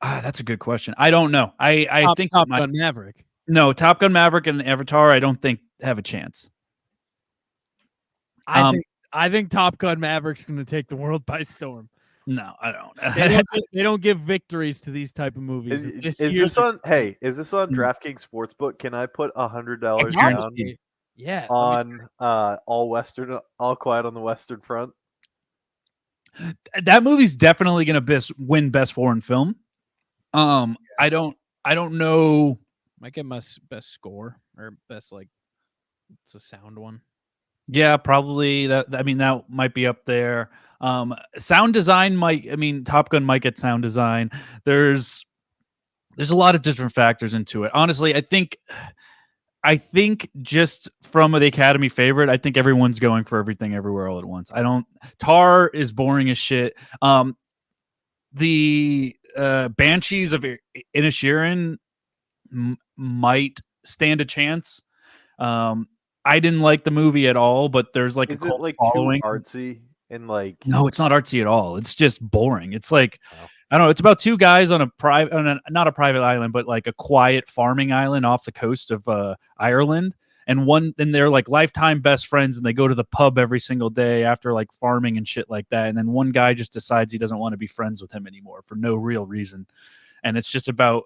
Speaker 3: That's a good question. I don't know. I think
Speaker 2: Top Gun Maverick.
Speaker 3: No, Top Gun Maverick and Avatar, I don't think have a chance.
Speaker 2: I think Top Gun Maverick's going to take the world by storm.
Speaker 3: No, I don't.
Speaker 2: They don't give victories to these type of movies.
Speaker 1: Is this on DraftKings Sportsbook? Can I put $100 down
Speaker 2: Yeah,
Speaker 1: on All Quiet on the Western Front?
Speaker 3: That movie's definitely going to win Best Foreign Film. I don't know.
Speaker 2: Might get my best score or best it's a sound one.
Speaker 3: Yeah, probably that might be up there. Sound design Top Gun might get sound design. There's a lot of different factors into it. Honestly, I think just from the Academy favorite, I think everyone's going for Everything Everywhere All at Once. Tar is boring as shit. The Banshees of Inisherin might stand a chance. I didn't like the movie at all, but there's like
Speaker 1: Is
Speaker 3: a cult
Speaker 1: it like
Speaker 3: following.
Speaker 1: too artsy and like?
Speaker 3: No, it's not artsy at all. It's just boring. It's like I don't know. It's about two guys on not a private island, but like a quiet farming island off the coast of Ireland. And they're like lifetime best friends, and they go to the pub every single day after like farming and shit like that. And then one guy just decides he doesn't want to be friends with him anymore for no real reason. And it's just about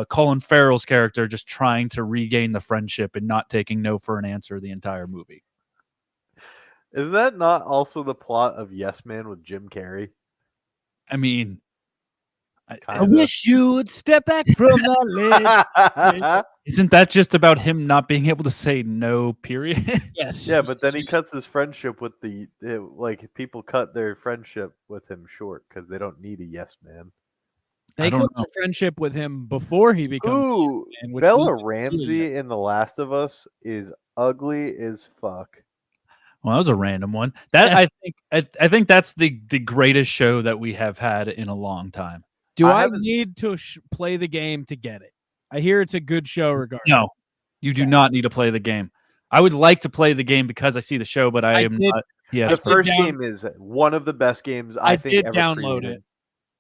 Speaker 3: Colin Farrell's character just trying to regain the friendship and not taking no for an answer the entire movie.
Speaker 1: Is that not also the plot of Yes Man with Jim Carrey?
Speaker 3: I mean,
Speaker 2: I wish you would step back from that lid.
Speaker 3: Isn't that just about him not being able to say no, period?
Speaker 2: Yes.
Speaker 1: Yeah, but then he cuts his friendship with people cut their friendship with him short because they don't need a yes man.
Speaker 2: They cut their friendship with him before he becomes.
Speaker 1: Ooh, Bella Ramsey in The Last of Us is ugly as fuck.
Speaker 3: Well, that was a random one. That I think that's the greatest show that we have had in a long time.
Speaker 2: Do I need to play the game to get it? I hear it's a good show regardless.
Speaker 3: No, you do not need to play the game. I would like to play the game because I see the show, but I am not. Yes,
Speaker 1: the first game is one of the best games I think
Speaker 2: did
Speaker 1: ever
Speaker 2: download
Speaker 1: created.
Speaker 2: it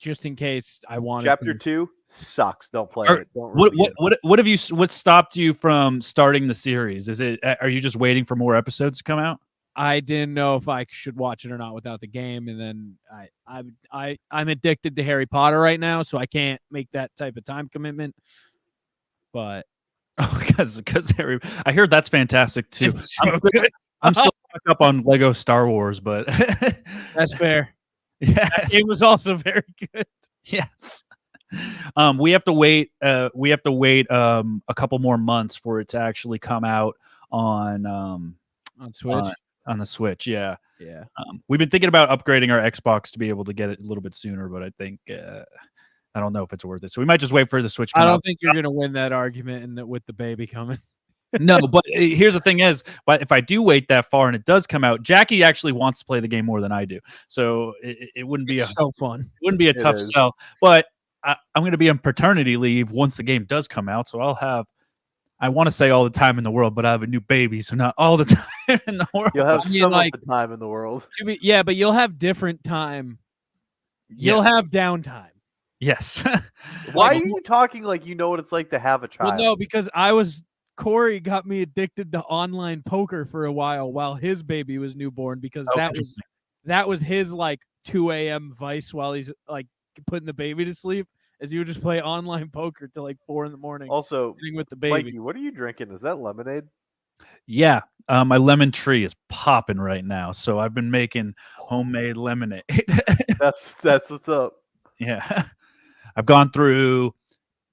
Speaker 2: just in case I wanted.
Speaker 1: Chapter 2 sucks. Don't play it.
Speaker 3: What stopped you from starting the series? Are you just waiting for more episodes to come out?
Speaker 2: I didn't know if I should watch it or not without the game, and then I'm addicted to Harry Potter right now, so I can't make that type of time commitment. But
Speaker 3: because Harry, I hear that's fantastic too.
Speaker 2: It's so good.
Speaker 3: I'm still stuck up on Lego Star Wars, but
Speaker 2: that's fair.
Speaker 3: Yeah,
Speaker 2: it was also very good.
Speaker 3: Yes. We have to wait. A couple more months for it to actually come out on
Speaker 2: Switch.
Speaker 3: On the Switch, yeah.
Speaker 2: Yeah.
Speaker 3: We've been thinking about upgrading our Xbox to be able to get it a little bit sooner, but I think I don't know if it's worth it. So we might just wait for the Switch.
Speaker 2: I don't think you're going to win that argument with the baby coming.
Speaker 3: No, but here's the thing is, but if I do wait that far and it does come out, Jackie actually wants to play the game more than I do. So it wouldn't be
Speaker 2: so fun.
Speaker 3: It wouldn't be a tough sell. But I'm going to be on paternity leave once the game does come out. So I'll have, I want to say all the time in the world, but I have a new baby, so not all the time in the world.
Speaker 1: You'll have some of the time in the world.
Speaker 2: Yeah, but you'll have different time. You'll have downtime.
Speaker 3: Yes.
Speaker 1: Why are you talking like you know what it's like to have a child?
Speaker 2: Well, no, because Corey got me addicted to online poker for a while his baby was newborn because that was that was his like 2 a.m. vice while he's like putting the baby to sleep, as he would just play online poker till like 4 a.m.
Speaker 1: Also,
Speaker 2: sitting with the baby.
Speaker 1: Mikey, what are you drinking? Is that lemonade?
Speaker 3: Yeah, my lemon tree is popping right now, so I've been making homemade lemonade.
Speaker 1: That's what's up.
Speaker 3: Yeah, I've gone through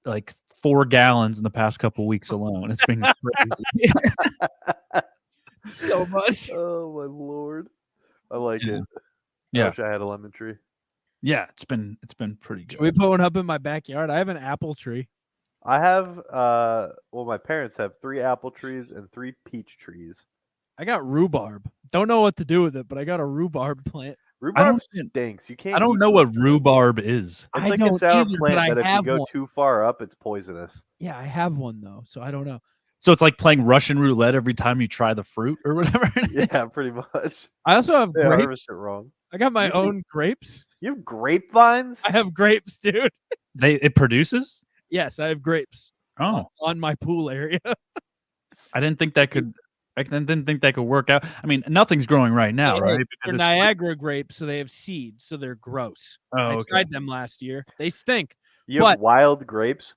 Speaker 3: like 4 gallons in the past couple weeks alone. It's been crazy.
Speaker 2: So much.
Speaker 1: Oh my lord, I like it. I
Speaker 3: Yeah,
Speaker 1: wish I had a lemon tree.
Speaker 3: yeah, it's been pretty
Speaker 2: Should we
Speaker 3: good.
Speaker 2: put one up in my backyard? I have an apple tree.
Speaker 1: I have well, my parents have 3 apple trees and 3 peach trees.
Speaker 2: I got rhubarb. Don't know what to do with it, but I got a rhubarb plant.
Speaker 1: Rhubarb
Speaker 3: don't-
Speaker 1: stinks. You can't.
Speaker 3: I don't
Speaker 1: eat
Speaker 3: know what
Speaker 1: rhubarb.
Speaker 3: rhubarb is.
Speaker 1: It's
Speaker 2: I
Speaker 1: like a
Speaker 2: don't
Speaker 1: sour
Speaker 2: either, but
Speaker 1: plant
Speaker 2: I
Speaker 1: that if you
Speaker 2: have
Speaker 1: go
Speaker 2: one.
Speaker 1: too far up, it's poisonous.
Speaker 2: Yeah, I have one though, so I don't know.
Speaker 3: So it's like playing Russian roulette every time you try the fruit or whatever.
Speaker 1: Yeah, pretty much.
Speaker 2: I also have
Speaker 1: They
Speaker 2: grapes.
Speaker 1: harvest it wrong.
Speaker 2: I got my
Speaker 1: You should-
Speaker 2: own grapes.
Speaker 1: You have grapevines?
Speaker 2: I have grapes, dude.
Speaker 3: It produces.
Speaker 2: Yes, I have grapes
Speaker 3: Oh,
Speaker 2: on my pool area.
Speaker 3: I didn't think that could. I didn't think that could work out. I mean, nothing's growing right now,
Speaker 2: Hey,
Speaker 3: right?
Speaker 2: They're
Speaker 3: Because it's
Speaker 2: Niagara grapes, so they have seeds, so they're gross. I
Speaker 3: okay.
Speaker 2: tried them last year. They stink.
Speaker 1: You have
Speaker 2: But-
Speaker 1: wild grapes?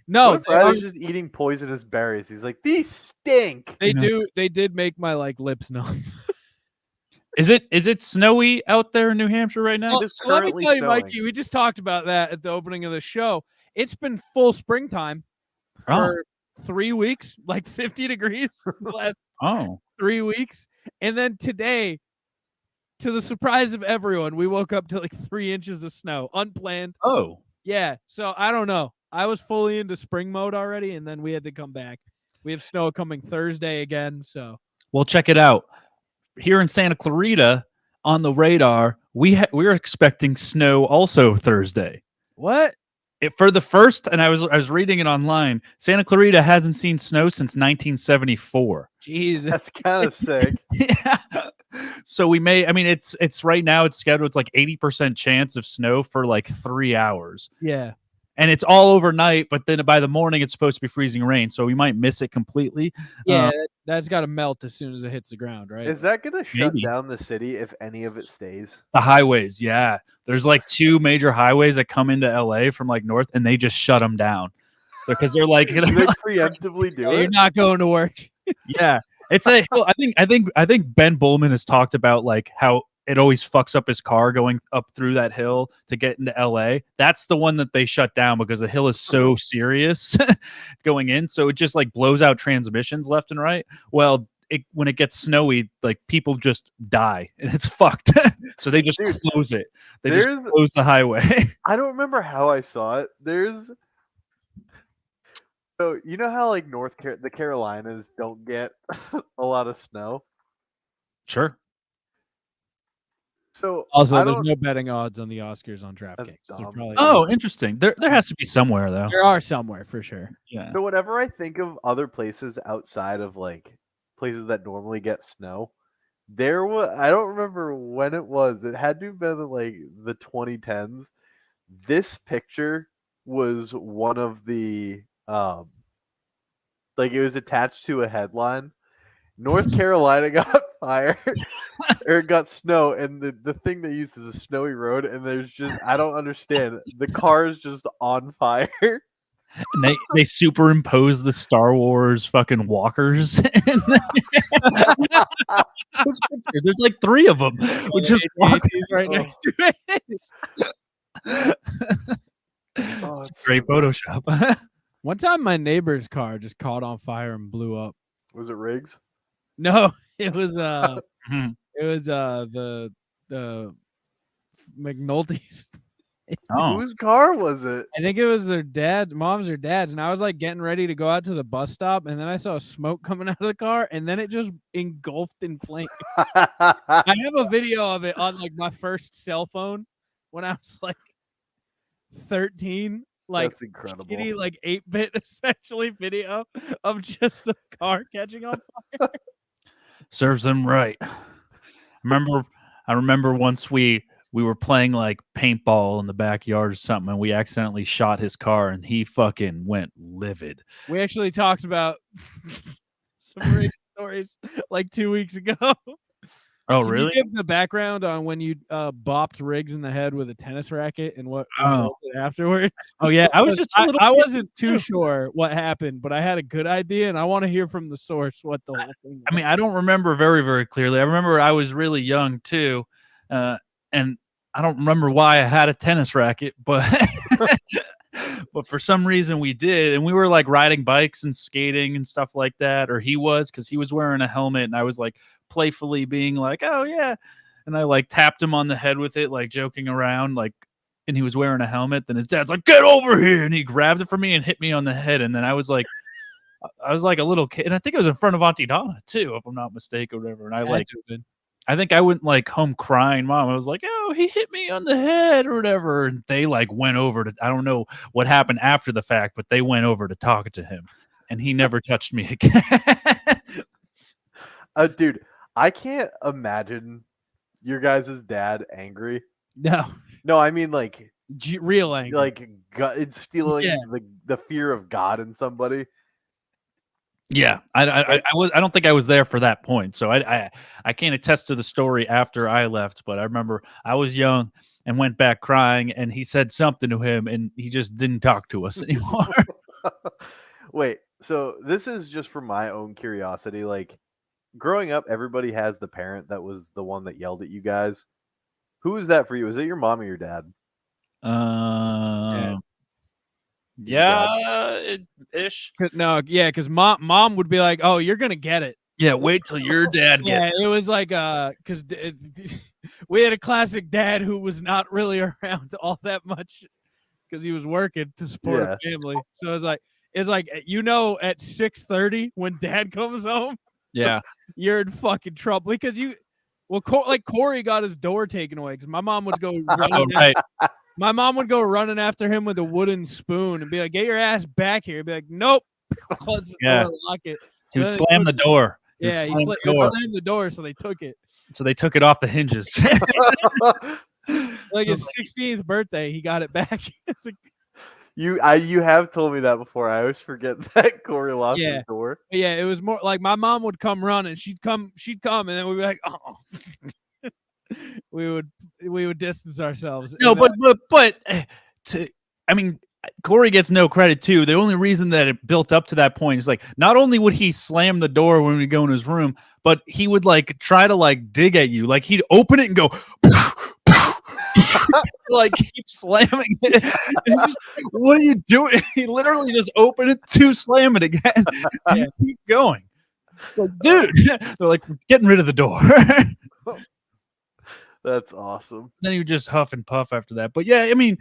Speaker 2: No,
Speaker 1: What if Riley's just eating poisonous berries? He's like, these stink.
Speaker 2: they
Speaker 3: No.
Speaker 2: do. They did make my like lips numb.
Speaker 3: Is it snowy out there in New Hampshire right now?
Speaker 2: Well,
Speaker 1: is
Speaker 2: so let me
Speaker 1: currently
Speaker 2: tell you,
Speaker 1: snowing.
Speaker 2: Mikey, we just talked about that at the opening of the show. It's been full springtime
Speaker 3: Oh.
Speaker 2: for 3 weeks, like 50 degrees the last
Speaker 3: Oh,
Speaker 2: 3 weeks. And then today, to the surprise of everyone, we woke up to like 3 inches of snow, unplanned.
Speaker 3: oh,
Speaker 2: Yeah, so I don't know. I was fully into spring mode already, and then we had to come back. We have snow coming Thursday again, so
Speaker 3: well, check it out. Here in Santa Clarita, on the radar, we're expecting snow also Thursday.
Speaker 2: what?
Speaker 3: For the first, and I was reading it online. Santa Clarita hasn't seen snow since 1974.
Speaker 2: Jesus.
Speaker 1: That's kind of sick.
Speaker 3: Yeah. So we may. I mean, it's right now. It's scheduled. It's like 80% chance of snow for like 3 hours,
Speaker 2: Yeah.
Speaker 3: and it's all overnight. But then by the morning, it's supposed to be freezing rain. So we might miss it completely.
Speaker 2: Yeah, that's got to melt as soon as it hits the ground, right?
Speaker 1: Is that going to shut
Speaker 3: Maybe.
Speaker 1: down the city if any of it stays?
Speaker 3: The highways, yeah. There's like 2 major highways that come into LA from like north, and they just shut them down because they're like,
Speaker 1: Do they preemptively do
Speaker 2: You're
Speaker 1: it?
Speaker 2: not going to work.
Speaker 3: yeah. It's a hill. I think Ben Bowman has talked about like how it always fucks up his car going up through that hill to get into LA. That's the one that they shut down because the hill is so serious going in. So it just like blows out transmissions left and right. Well, when it gets snowy, like people just die and it's fucked. So they just
Speaker 1: Dude,
Speaker 3: close it. They just
Speaker 1: there's-
Speaker 3: close the highway.
Speaker 1: I don't remember how I saw it. So you know how like the Carolinas don't get a lot of snow.
Speaker 3: Sure.
Speaker 1: So
Speaker 2: Also,
Speaker 1: I
Speaker 2: there's
Speaker 1: don't-
Speaker 2: no betting odds on the Oscars on DraftKings. So
Speaker 1: dumb.
Speaker 2: probably-
Speaker 3: Oh, interesting. There has to be somewhere though.
Speaker 2: there are somewhere for sure.
Speaker 3: Yeah.
Speaker 1: So whenever I think of other places outside of like places that normally get snow, I don't remember when it was. It had to have been in like the 2010s. This picture was one of the like it was attached to a headline. North Carolina got fire or it got snow, and the thing they used is a snowy road, and there's just I don't understand. The car is just on fire.
Speaker 3: And they superimpose the Star Wars fucking walkers. In There's like 3 of them, which is
Speaker 2: AT&T's right next to it.
Speaker 1: Oh, it's
Speaker 3: great
Speaker 1: so bad.
Speaker 3: Photoshop.
Speaker 2: One time, my neighbor's car just caught on fire and blew up.
Speaker 1: Was it Riggs?
Speaker 2: No, it was
Speaker 3: Mhm.
Speaker 2: the McNulty's.
Speaker 3: Oh,
Speaker 1: Whose car was it?
Speaker 2: I think it was their mom's or dad's, and I was like getting ready to go out to the bus stop, and then I saw smoke coming out of the car, and then it just engulfed in flames. I have a video of it on like my first cell phone when I was like 13, like
Speaker 1: That's incredible.
Speaker 2: shitty, like 8-bit essentially video of just the car catching on fire.
Speaker 3: serves them right. I remember once we were playing like paintball in the backyard or something, and we accidentally shot his car, and he fucking went livid.
Speaker 2: We actually talked about some rage stories like 2 weeks ago.
Speaker 3: Oh,
Speaker 2: Can
Speaker 3: really?
Speaker 2: you give the background on when you bopped Riggs in the head with a tennis racket and what
Speaker 3: Oh.
Speaker 2: resulted afterwards?
Speaker 3: Oh, yeah. I was just a little
Speaker 2: I
Speaker 3: kid,
Speaker 2: wasn't too sure what happened, but I had a good idea, and I want to hear from the source what the whole thing was.
Speaker 3: I mean, I don't remember very, very clearly. I remember I was really young too, and I don't remember why I had a tennis racket, but but for some reason we did, and we were like riding bikes and skating and stuff like that, or he was, because he was wearing a helmet, and I was like playfully being like, "Oh yeah," and I like tapped him on the head with it, like joking around, like, and he was wearing a helmet. Then his dad's like, "Get over here!" and he grabbed it from me and hit me on the head, and then I was like a little kid, and I think it was in front of Auntie Donna too, if I'm not mistaken, or whatever. And I think I went like home crying. Mom, I was like, "Oh, he hit me on the head or whatever." And they like went over to, I don't know what happened after the fact, but they went over to talk to him, and he never touched me again.
Speaker 1: Dude, I can't imagine your guys' dad angry.
Speaker 2: No,
Speaker 1: No, I mean like
Speaker 2: real anger.
Speaker 1: like instilling
Speaker 2: Yeah.
Speaker 1: the fear of God in somebody.
Speaker 3: Yeah, I don't think I was there for that point, so I can't attest to the story after I left, but I remember I was young and went back crying, and he said something to him, and he just didn't talk to us anymore.
Speaker 1: Wait, so this is just for my own curiosity. Like, growing up, everybody has the parent that was the one that yelled at you guys. Who was that for you? Was it your mom or your dad? Your dad?
Speaker 3: Ish.
Speaker 2: No, yeah, because mom would be like, "Oh, you're gonna get it."
Speaker 3: Yeah, wait till your dad
Speaker 2: Yeah,
Speaker 3: gets.
Speaker 2: it was like because we had a classic dad who was not really around all that much because he was working to support a family. So it's like at 6:30 when dad comes home,
Speaker 3: Yeah,
Speaker 2: you're in fucking trouble because like Corey got his door taken away because my mom would go running.
Speaker 3: oh, right.
Speaker 2: My mom would go running after him with a wooden spoon and be like, "Get your ass back here!" He'd be like, "Nope," close the door, lock it.
Speaker 3: He would
Speaker 2: then
Speaker 3: slam the door.
Speaker 2: Yeah, he
Speaker 3: slammed
Speaker 2: slammed the door, so they took it.
Speaker 3: So they took it off the hinges.
Speaker 2: Like his 16th birthday, he got it back. It's like,
Speaker 1: You have told me that before. I always forget that Corey locked his door.
Speaker 2: yeah, it was more like my mom would come running. She'd come, and then we'd be like, "Oh." we would distance ourselves.
Speaker 3: No, but I mean, Corey gets no credit too. The only reason that it built up to that point is like, not only would he slam the door when we go in his room, but he would like try to like dig at you. Like he'd open it and go like keep slamming it. Just, like, what are you doing? He literally just opened it to slam it again and keep going. It's like, dude, they're like, getting rid of the door.
Speaker 1: That's awesome.
Speaker 3: Then he would just huff and puff after that. But yeah, I mean,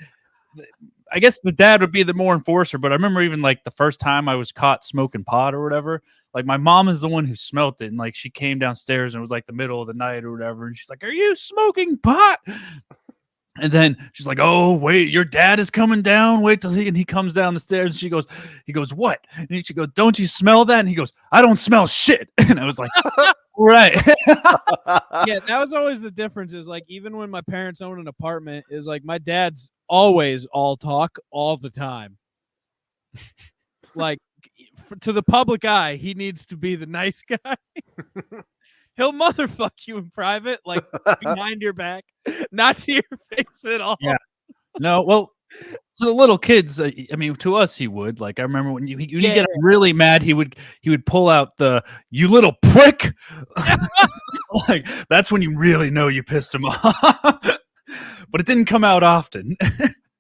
Speaker 3: I guess the dad would be the more enforcer, but I remember even like the first time I was caught smoking pot or whatever, like my mom is the one who smelt it. And like she came downstairs and it was like the middle of the night or whatever. And she's like, "Are you smoking pot?" And then she's like, "Oh, wait, your dad is coming down. Wait till he comes down the stairs." And he goes, "What?" And she goes, "Don't you smell that?" And he goes, "I don't smell shit." And I was like, right.
Speaker 2: Yeah, that was always the difference. Is like even when my parents owned an apartment, is like my dad's always all talk all the time. Like to the public eye, he needs to be the nice guy. He'll motherfuck you in private, like behind your back, not to your face at all.
Speaker 3: Yeah. No, well, to the little kids, I mean, to us, he would. Like, I remember when you get really mad, he would pull out the "you little prick." Like, that's when you really know you pissed him off. But it didn't come out often.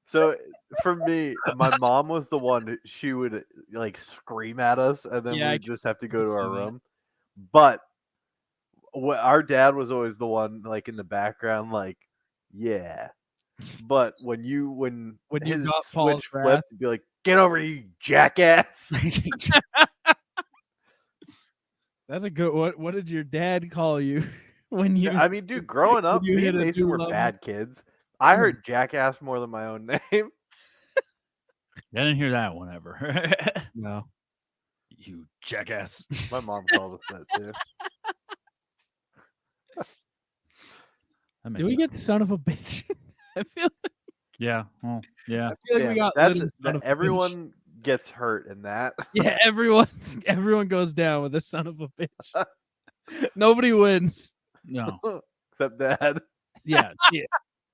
Speaker 1: So for me, my mom was the one. She would like scream at us, and then we would just have to go to our room. But our dad was always the one, like in the background, like, yeah. But when his
Speaker 2: got
Speaker 1: switch
Speaker 2: Paul's
Speaker 1: flipped, he'd be like, "Get over here, you jackass!"
Speaker 2: That's a good. What did your dad call you when you?
Speaker 1: I mean, dude, growing up,
Speaker 2: you
Speaker 1: me
Speaker 2: hit
Speaker 1: and
Speaker 2: a
Speaker 1: Mason
Speaker 2: new
Speaker 1: were
Speaker 2: level.
Speaker 1: bad kids. I heard jackass more than my own name.
Speaker 3: I didn't hear that one ever.
Speaker 2: No.
Speaker 3: You jackass.
Speaker 1: My mom called us that too.
Speaker 2: Did we get son of a bitch? I feel like,
Speaker 3: yeah. Well, yeah.
Speaker 2: I feel like we got
Speaker 1: everyone gets hurt in that.
Speaker 2: Yeah, everyone goes down with a son of a bitch. Nobody wins.
Speaker 3: No.
Speaker 1: Except Dad.
Speaker 3: Yeah.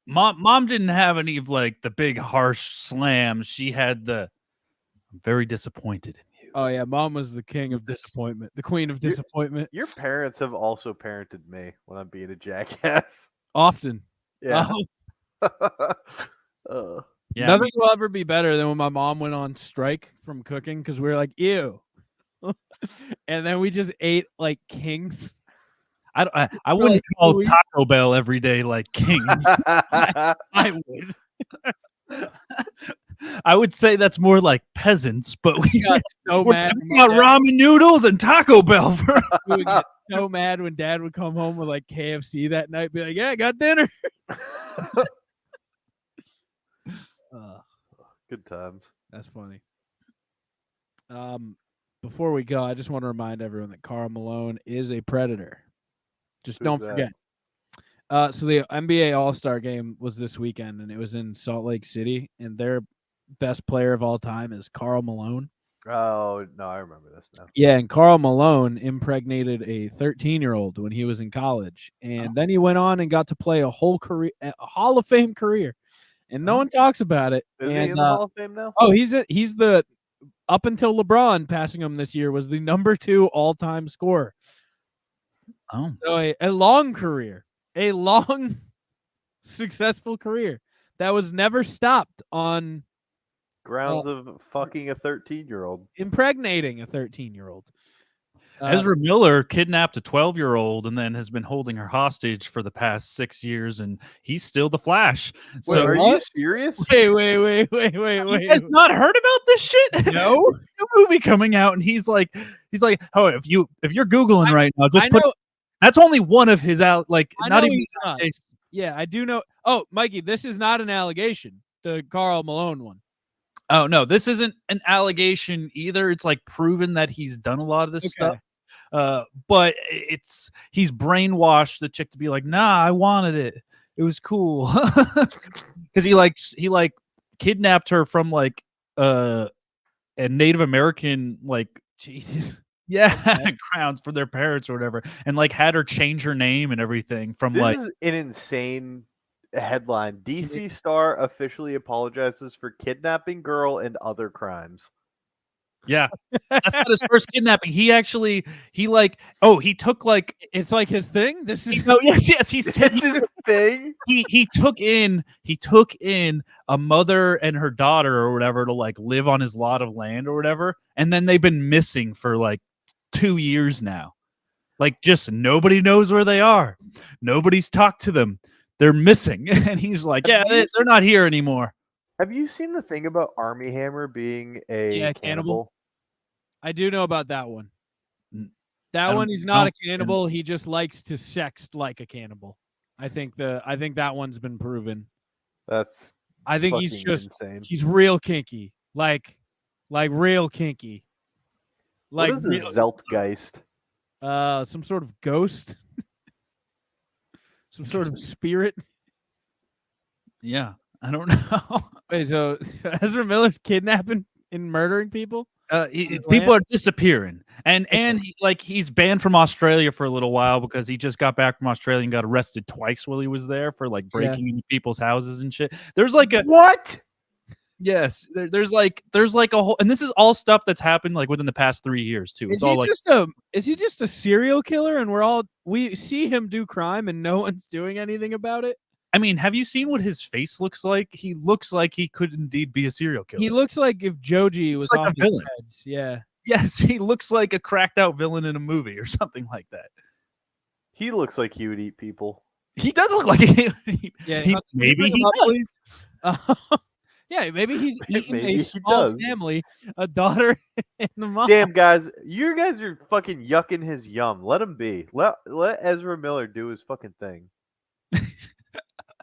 Speaker 3: Mom didn't have any of like the big harsh slams. She had the I'm very disappointed in you.
Speaker 2: Oh yeah, mom was the king of
Speaker 3: This-
Speaker 2: disappointment, the queen of
Speaker 1: You're-
Speaker 2: disappointment.
Speaker 1: Your parents have also parented me when I'm being a jackass.
Speaker 2: Often.
Speaker 1: Yeah.
Speaker 3: Yeah,
Speaker 2: Nothing will ever be better than when my mom went on strike from cooking because we were like, ew. And then we just ate like kings.
Speaker 3: I wouldn't
Speaker 2: like,
Speaker 3: call
Speaker 2: "Louis?"
Speaker 3: Taco Bell every day like kings.
Speaker 2: I would.
Speaker 3: I would say that's more like peasants, but we
Speaker 2: got so mad.
Speaker 3: we got ramen noodles and Taco Bell. For
Speaker 2: We would get so mad when Dad would come home with like KFC that night. Be like, "Yeah, I got dinner."
Speaker 1: Good times.
Speaker 2: That's funny. Before we go, I just want to remind everyone that Karl Malone is a predator. Just
Speaker 1: Who's
Speaker 2: don't
Speaker 1: that?
Speaker 2: forget. So the NBA All-Star game was this weekend, and it was in Salt Lake City, and their best player of all time is Karl Malone.
Speaker 1: Oh no, I remember this now.
Speaker 2: Yeah, and Karl Malone impregnated a 13-year-old when he was in college, and then he went on and got to play a whole career, a Hall of Fame career, and no one talks about it.
Speaker 1: Is he
Speaker 2: And,
Speaker 1: in the Hall of Fame now?
Speaker 2: Oh, he's the up until LeBron passing him this year was the number 2 all-time scorer.
Speaker 3: Oh,
Speaker 2: So a long career, a long successful career that was never stopped on
Speaker 1: Grounds of fucking a 13-year-old.
Speaker 2: impregnating a 13-year-old.
Speaker 3: Ezra Miller kidnapped a 12-year-old and then has been holding her hostage for the past 6 years, and he's still the Flash.
Speaker 1: Wait,
Speaker 3: So
Speaker 1: are you serious?
Speaker 2: Wait.
Speaker 3: you guys not heard about this shit?
Speaker 2: No.
Speaker 3: New movie coming out, and he's like, oh, if you're googling right now, just
Speaker 2: I
Speaker 3: put.
Speaker 2: know,
Speaker 3: That's only one of his out. Like
Speaker 2: I
Speaker 3: not
Speaker 2: know
Speaker 3: even.
Speaker 2: he's nuts. Yeah, I do know. Oh, Mikey, this is not an allegation. The Karl Malone one.
Speaker 3: Oh no, this isn't an allegation either. It's like proven that he's done a lot of this stuff. But he's brainwashed the chick to be like, nah, I wanted it. It was cool. Because he kidnapped her from like a Native American like
Speaker 2: Jesus.
Speaker 3: yeah grounds for their parents or whatever, and like had her change her name and everything from
Speaker 1: This
Speaker 3: like
Speaker 1: is an insane headline. DC star officially apologizes for kidnapping girl and other crimes.
Speaker 3: yeah. That's not his first kidnapping. He took like
Speaker 2: It's like his thing. This is
Speaker 3: yes he's
Speaker 1: It's his thing.
Speaker 3: he took in a mother and her daughter or whatever to like live on his lot of land or whatever, and then they've been missing for like 2 years now. Like just nobody knows where they are. Nobody's talked to them. They're missing. And he's like, yeah, they're not here anymore.
Speaker 1: Have you seen the thing about Army Hammer being a cannibal?
Speaker 2: I do know about that one. That
Speaker 3: don't
Speaker 2: one, he's not
Speaker 3: know.
Speaker 2: a cannibal. He just likes to sext like a cannibal. I think that one's been proven.
Speaker 1: That's
Speaker 2: I think he's
Speaker 1: fucking
Speaker 2: just
Speaker 1: insane.
Speaker 2: he's real kinky. Like real kinky. Like
Speaker 1: What is a Zeltgeist?
Speaker 2: some sort of ghost. Some sort of spirit.
Speaker 3: Yeah, I don't know.
Speaker 2: Wait, so Ezra Miller's kidnapping and murdering people?
Speaker 3: People are disappearing, and he's banned from Australia for a little while because he just got back from Australia and got arrested twice while he was there for like breaking into people's houses and shit. There's like a
Speaker 1: what?
Speaker 3: Yes, there's like a whole, and this is all stuff that's happened like within the past 3 years too. It's all like
Speaker 2: is he just a serial killer and we see him do crime and no one's doing anything about it?
Speaker 3: I mean, have you seen what his face looks like? He looks like he could indeed be a serial killer.
Speaker 2: He looks like if Joji was
Speaker 3: like
Speaker 2: off
Speaker 3: a
Speaker 2: his
Speaker 3: villain.
Speaker 2: meds. Yeah.
Speaker 3: Yes, he looks like a cracked out villain in a movie or something like that.
Speaker 1: He looks like he would eat people.
Speaker 3: He does look like maybe he does.
Speaker 2: Yeah, maybe he's eating
Speaker 1: Maybe
Speaker 2: a
Speaker 1: he
Speaker 2: small
Speaker 1: does.
Speaker 2: family, a daughter, and the mom.
Speaker 1: Damn, guys, you guys are fucking yucking his yum. Let him be. Let Ezra Miller do his fucking thing.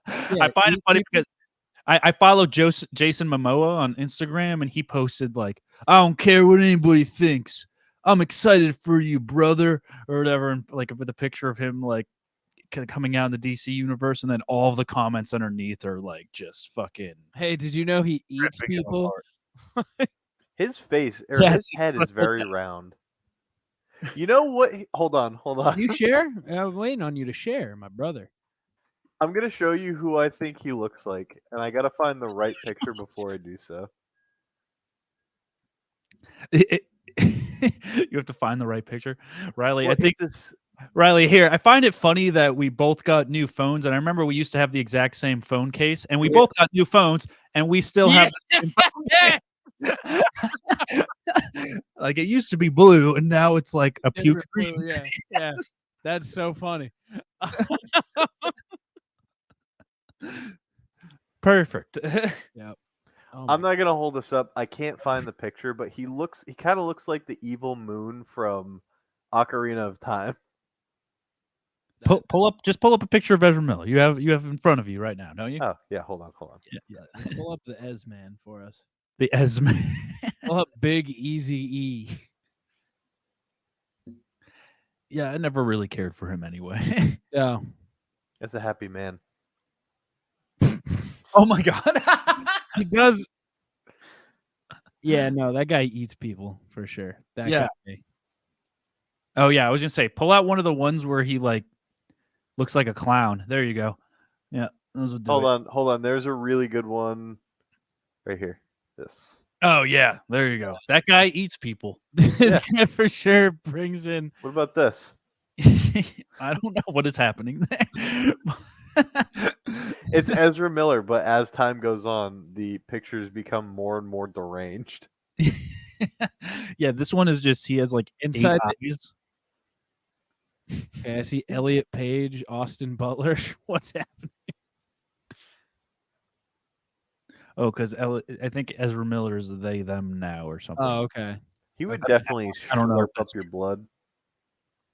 Speaker 2: Yeah,
Speaker 3: I find it funny because I follow Jason Momoa on Instagram, and he posted like, "I don't care what anybody thinks. I'm excited for you, brother," or whatever, and like with a picture of him like coming out in the DC universe, and then all of the comments underneath are like just fucking.
Speaker 2: Hey, did you know he eats
Speaker 3: ripping it
Speaker 2: people?
Speaker 1: His face or
Speaker 3: Yes,
Speaker 1: his head
Speaker 3: he
Speaker 1: is
Speaker 3: does look
Speaker 1: very
Speaker 3: like-
Speaker 1: round. You know what? Hold on.
Speaker 2: You share? I'm waiting on you to share, my brother.
Speaker 1: I'm gonna show you who I think he looks like, and I gotta find the right picture before I do so.
Speaker 3: You have to find the right picture, Riley.
Speaker 1: Well,
Speaker 3: I think
Speaker 1: this.
Speaker 3: Riley, here, I find it funny that we both got new phones, and I remember we used to have the exact same phone case, and we both got new phones, and we still have the same phone case. Like it used to be blue, and now it's like a puke green.
Speaker 2: Yeah. That's so funny.
Speaker 3: Perfect.
Speaker 2: Yep. Oh
Speaker 1: I'm
Speaker 2: my
Speaker 1: not gonna hold this up. I can't find the picture, but he kind of looks like the evil moon from Ocarina of Time.
Speaker 3: pull up a picture of Ezra Miller. You have in front of you right now, don't you?
Speaker 1: Oh yeah, hold on.
Speaker 2: Yeah. Pull up the Ez-Man for us.
Speaker 3: The Esme.
Speaker 2: Pull up Big Easy E.
Speaker 3: Yeah, I never really cared for him anyway.
Speaker 2: Yeah.
Speaker 1: It's a happy man.
Speaker 3: Oh my god.
Speaker 2: He does. Yeah, no, that guy eats people for sure. That
Speaker 3: Yeah.
Speaker 2: guy.
Speaker 3: Oh yeah, I was gonna say, pull out one of the ones where he like looks like a clown. There you go. Yeah, those would do it.
Speaker 1: Hold on. There's a really good one right here. This.
Speaker 3: Oh yeah, there you go. That guy eats people.
Speaker 2: This guy for sure brings in.
Speaker 1: What about this?
Speaker 3: I don't know what is happening there.
Speaker 1: It's Ezra Miller, but as time goes on, the pictures become more and more deranged.
Speaker 3: Yeah, this one is just he has like
Speaker 2: Inside
Speaker 3: 8 eyes.
Speaker 2: Okay, I see Elliot Page, Austin Butler. What's happening?
Speaker 3: Oh, because I think Ezra Miller is they them now or something.
Speaker 2: Oh, okay.
Speaker 1: He would definitely
Speaker 3: I don't know if
Speaker 1: slurp up
Speaker 3: that's
Speaker 1: your blood.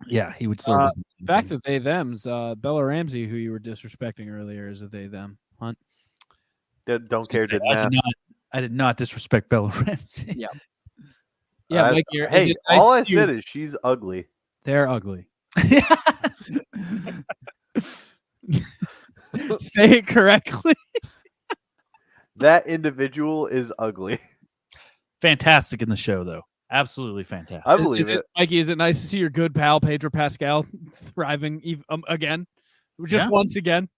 Speaker 3: Yeah, he would still.
Speaker 2: Back to they thems. Bella Ramsey, who you were disrespecting earlier, is a they them. Hunt.
Speaker 1: Don't care. Didn't ask.
Speaker 3: I did not disrespect Bella Ramsey.
Speaker 2: Yeah. Yeah, Mike,
Speaker 1: hey, all I said is she's ugly.
Speaker 2: They're ugly. Say it correctly.
Speaker 1: That individual is ugly.
Speaker 3: Fantastic in the show, though. Absolutely fantastic.
Speaker 1: I believe it.
Speaker 2: Mikey, is it nice to see your good pal Pedro Pascal thriving again? Just once again?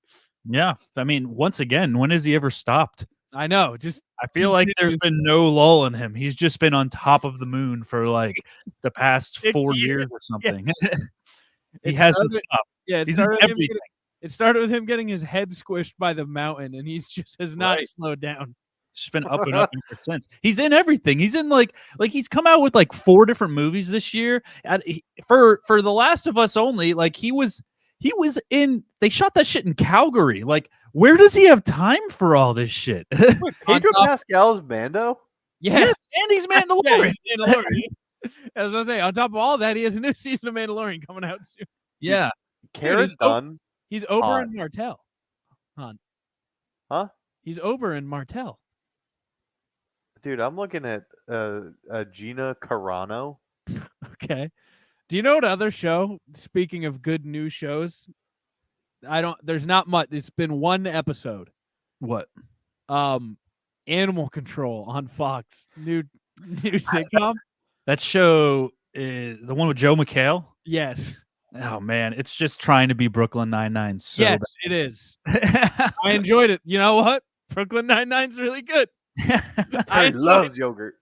Speaker 3: Yeah. I mean, once again, when has he ever stopped?
Speaker 2: I know.
Speaker 3: I feel like there's been no lull in him. He's just been on top of the moon for like the past 4 years or something. Yeah. He hasn't stopped.
Speaker 2: Yeah, it started with him getting his head squished by the mountain, and he's just has not slowed down.
Speaker 3: It's just been up and up ever since. He's in everything. He's in like he's come out with like 4 different movies this year. And for The Last of Us only, like he was in. They shot that shit in Calgary. Like, where does he have time for all this shit?
Speaker 1: Pedro Pascal's Mando?
Speaker 2: Yes,
Speaker 3: and he's Mandalorian.
Speaker 2: I was gonna say, on top of all that, he has a new season of Mandalorian coming out soon.
Speaker 3: Yeah,
Speaker 1: Cara Dunn.
Speaker 2: He's Oberyn Martell.
Speaker 1: Huh?
Speaker 2: He's Oberyn Martell.
Speaker 1: Dude, I'm looking at Gina Carano.
Speaker 2: Okay. Do you know what other show? Speaking of good new shows, there's not much. It's been one episode.
Speaker 3: What?
Speaker 2: Animal Control on Fox. New sitcom.
Speaker 3: That show is the one with Joe McHale.
Speaker 2: Yes.
Speaker 3: Oh man, it's just trying to be Brooklyn Nine-Nine. So
Speaker 2: yes, it is. I enjoyed it. You know what? Brooklyn Nine-Nine's really good.
Speaker 1: I love yogurt.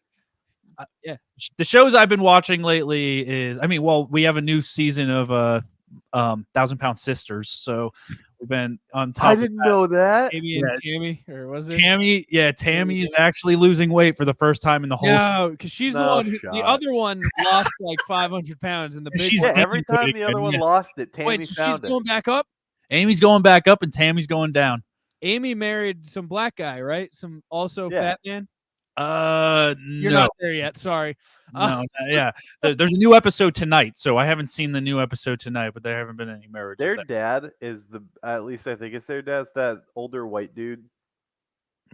Speaker 2: Yeah.
Speaker 3: The shows I've been watching lately is, we have a new season of 1,000-Pound Sisters, so we've been on top.
Speaker 1: I didn't know that.
Speaker 2: Amy and Tammy, or was it
Speaker 3: Tammy? Yeah, Tammy is actually losing weight for the first time in the whole.
Speaker 2: No, because she's the one. The other one lost like 500 pounds, and the big.
Speaker 1: Every time the other one lost it, Tammy found
Speaker 2: she's going back up.
Speaker 3: Amy's going back up, and Tammy's going down.
Speaker 2: Amy married some black guy, right? Some also fat man. You're
Speaker 3: no.
Speaker 2: not there yet. Sorry.
Speaker 3: No, yeah. There's a new episode tonight, so I haven't seen the new episode tonight, but there haven't been any marriages.
Speaker 1: Their dad is at least I think it's their dad's that older white dude.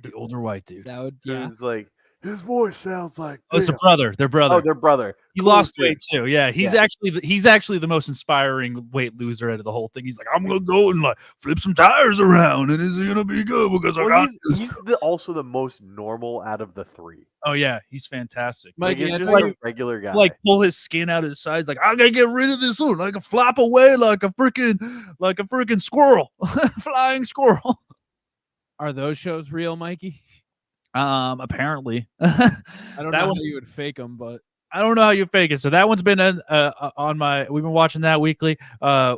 Speaker 3: The older white dude.
Speaker 2: That would
Speaker 1: Who's like, His voice sounds like
Speaker 3: Oh, it's a
Speaker 1: this.
Speaker 3: brother. Their brother.
Speaker 1: Oh, their brother.
Speaker 3: He
Speaker 1: Cool
Speaker 3: lost
Speaker 1: dude.
Speaker 3: weight too. Yeah, he's actually the most inspiring weight loser out of the whole thing. He's like, I'm gonna go and like flip some tires around, and it's gonna be good because I got.
Speaker 1: He's also the most normal out of the three.
Speaker 3: Oh yeah, he's fantastic.
Speaker 1: Like
Speaker 2: Mikey,
Speaker 1: he's
Speaker 2: I
Speaker 1: just
Speaker 2: thought
Speaker 1: a regular guy.
Speaker 3: Like pull his skin out of his sides. Like I'm gonna get rid of this one. I can flap away like a freaking squirrel, flying squirrel.
Speaker 2: Are those shows real, Mikey?
Speaker 3: Apparently.
Speaker 2: I don't
Speaker 3: That
Speaker 2: know
Speaker 3: one-
Speaker 2: how you would fake them, but
Speaker 3: I don't know how you fake it. So that one's been on my. We've been watching that weekly.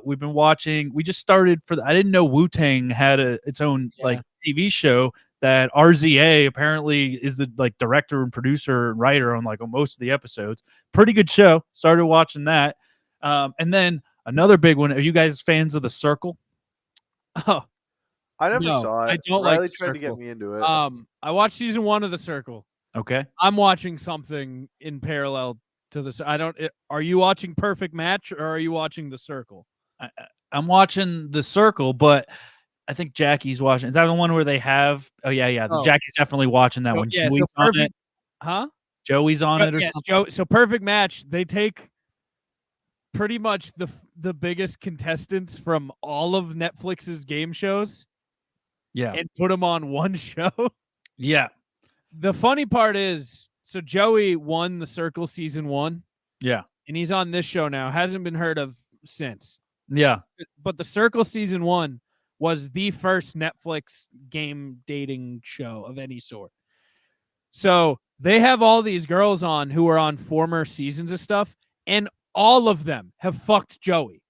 Speaker 3: We've been watching. We just started I didn't know Wu-Tang had its own like TV show that RZA apparently is the like director and producer and writer on like most of the episodes. Pretty good show. Started watching that. And then another big one. Are you guys fans of The Circle?
Speaker 2: oh,
Speaker 1: I never
Speaker 2: no,
Speaker 1: saw it.
Speaker 2: I don't like
Speaker 1: Riley
Speaker 2: The
Speaker 1: tried to get
Speaker 2: Circle.
Speaker 1: me into it.
Speaker 2: I watched season 1 of The Circle.
Speaker 3: Okay.
Speaker 2: I'm watching something in parallel to this. Are you watching Perfect Match or are you watching The Circle?
Speaker 3: I'm watching The Circle, but I think Jackie's watching. Is that the one where they have? Oh yeah.
Speaker 2: Oh.
Speaker 3: Jackie's definitely watching that one.
Speaker 2: Yeah,
Speaker 3: Joey's on it.
Speaker 2: Huh?
Speaker 3: Joey's on it or
Speaker 2: Yes,
Speaker 3: something.
Speaker 2: So Perfect Match, they take pretty much the biggest contestants from all of Netflix's game shows
Speaker 3: Yeah.
Speaker 2: and put them on one show.
Speaker 3: Yeah.
Speaker 2: The funny part is, so Joey won The Circle season 1.
Speaker 3: Yeah.
Speaker 2: And he's on this show now. Hasn't been heard of since.
Speaker 3: Yeah.
Speaker 2: But The Circle season 1 was the first Netflix game dating show of any sort. So they have all these girls on who are on former seasons of stuff, and all of them have fucked Joey.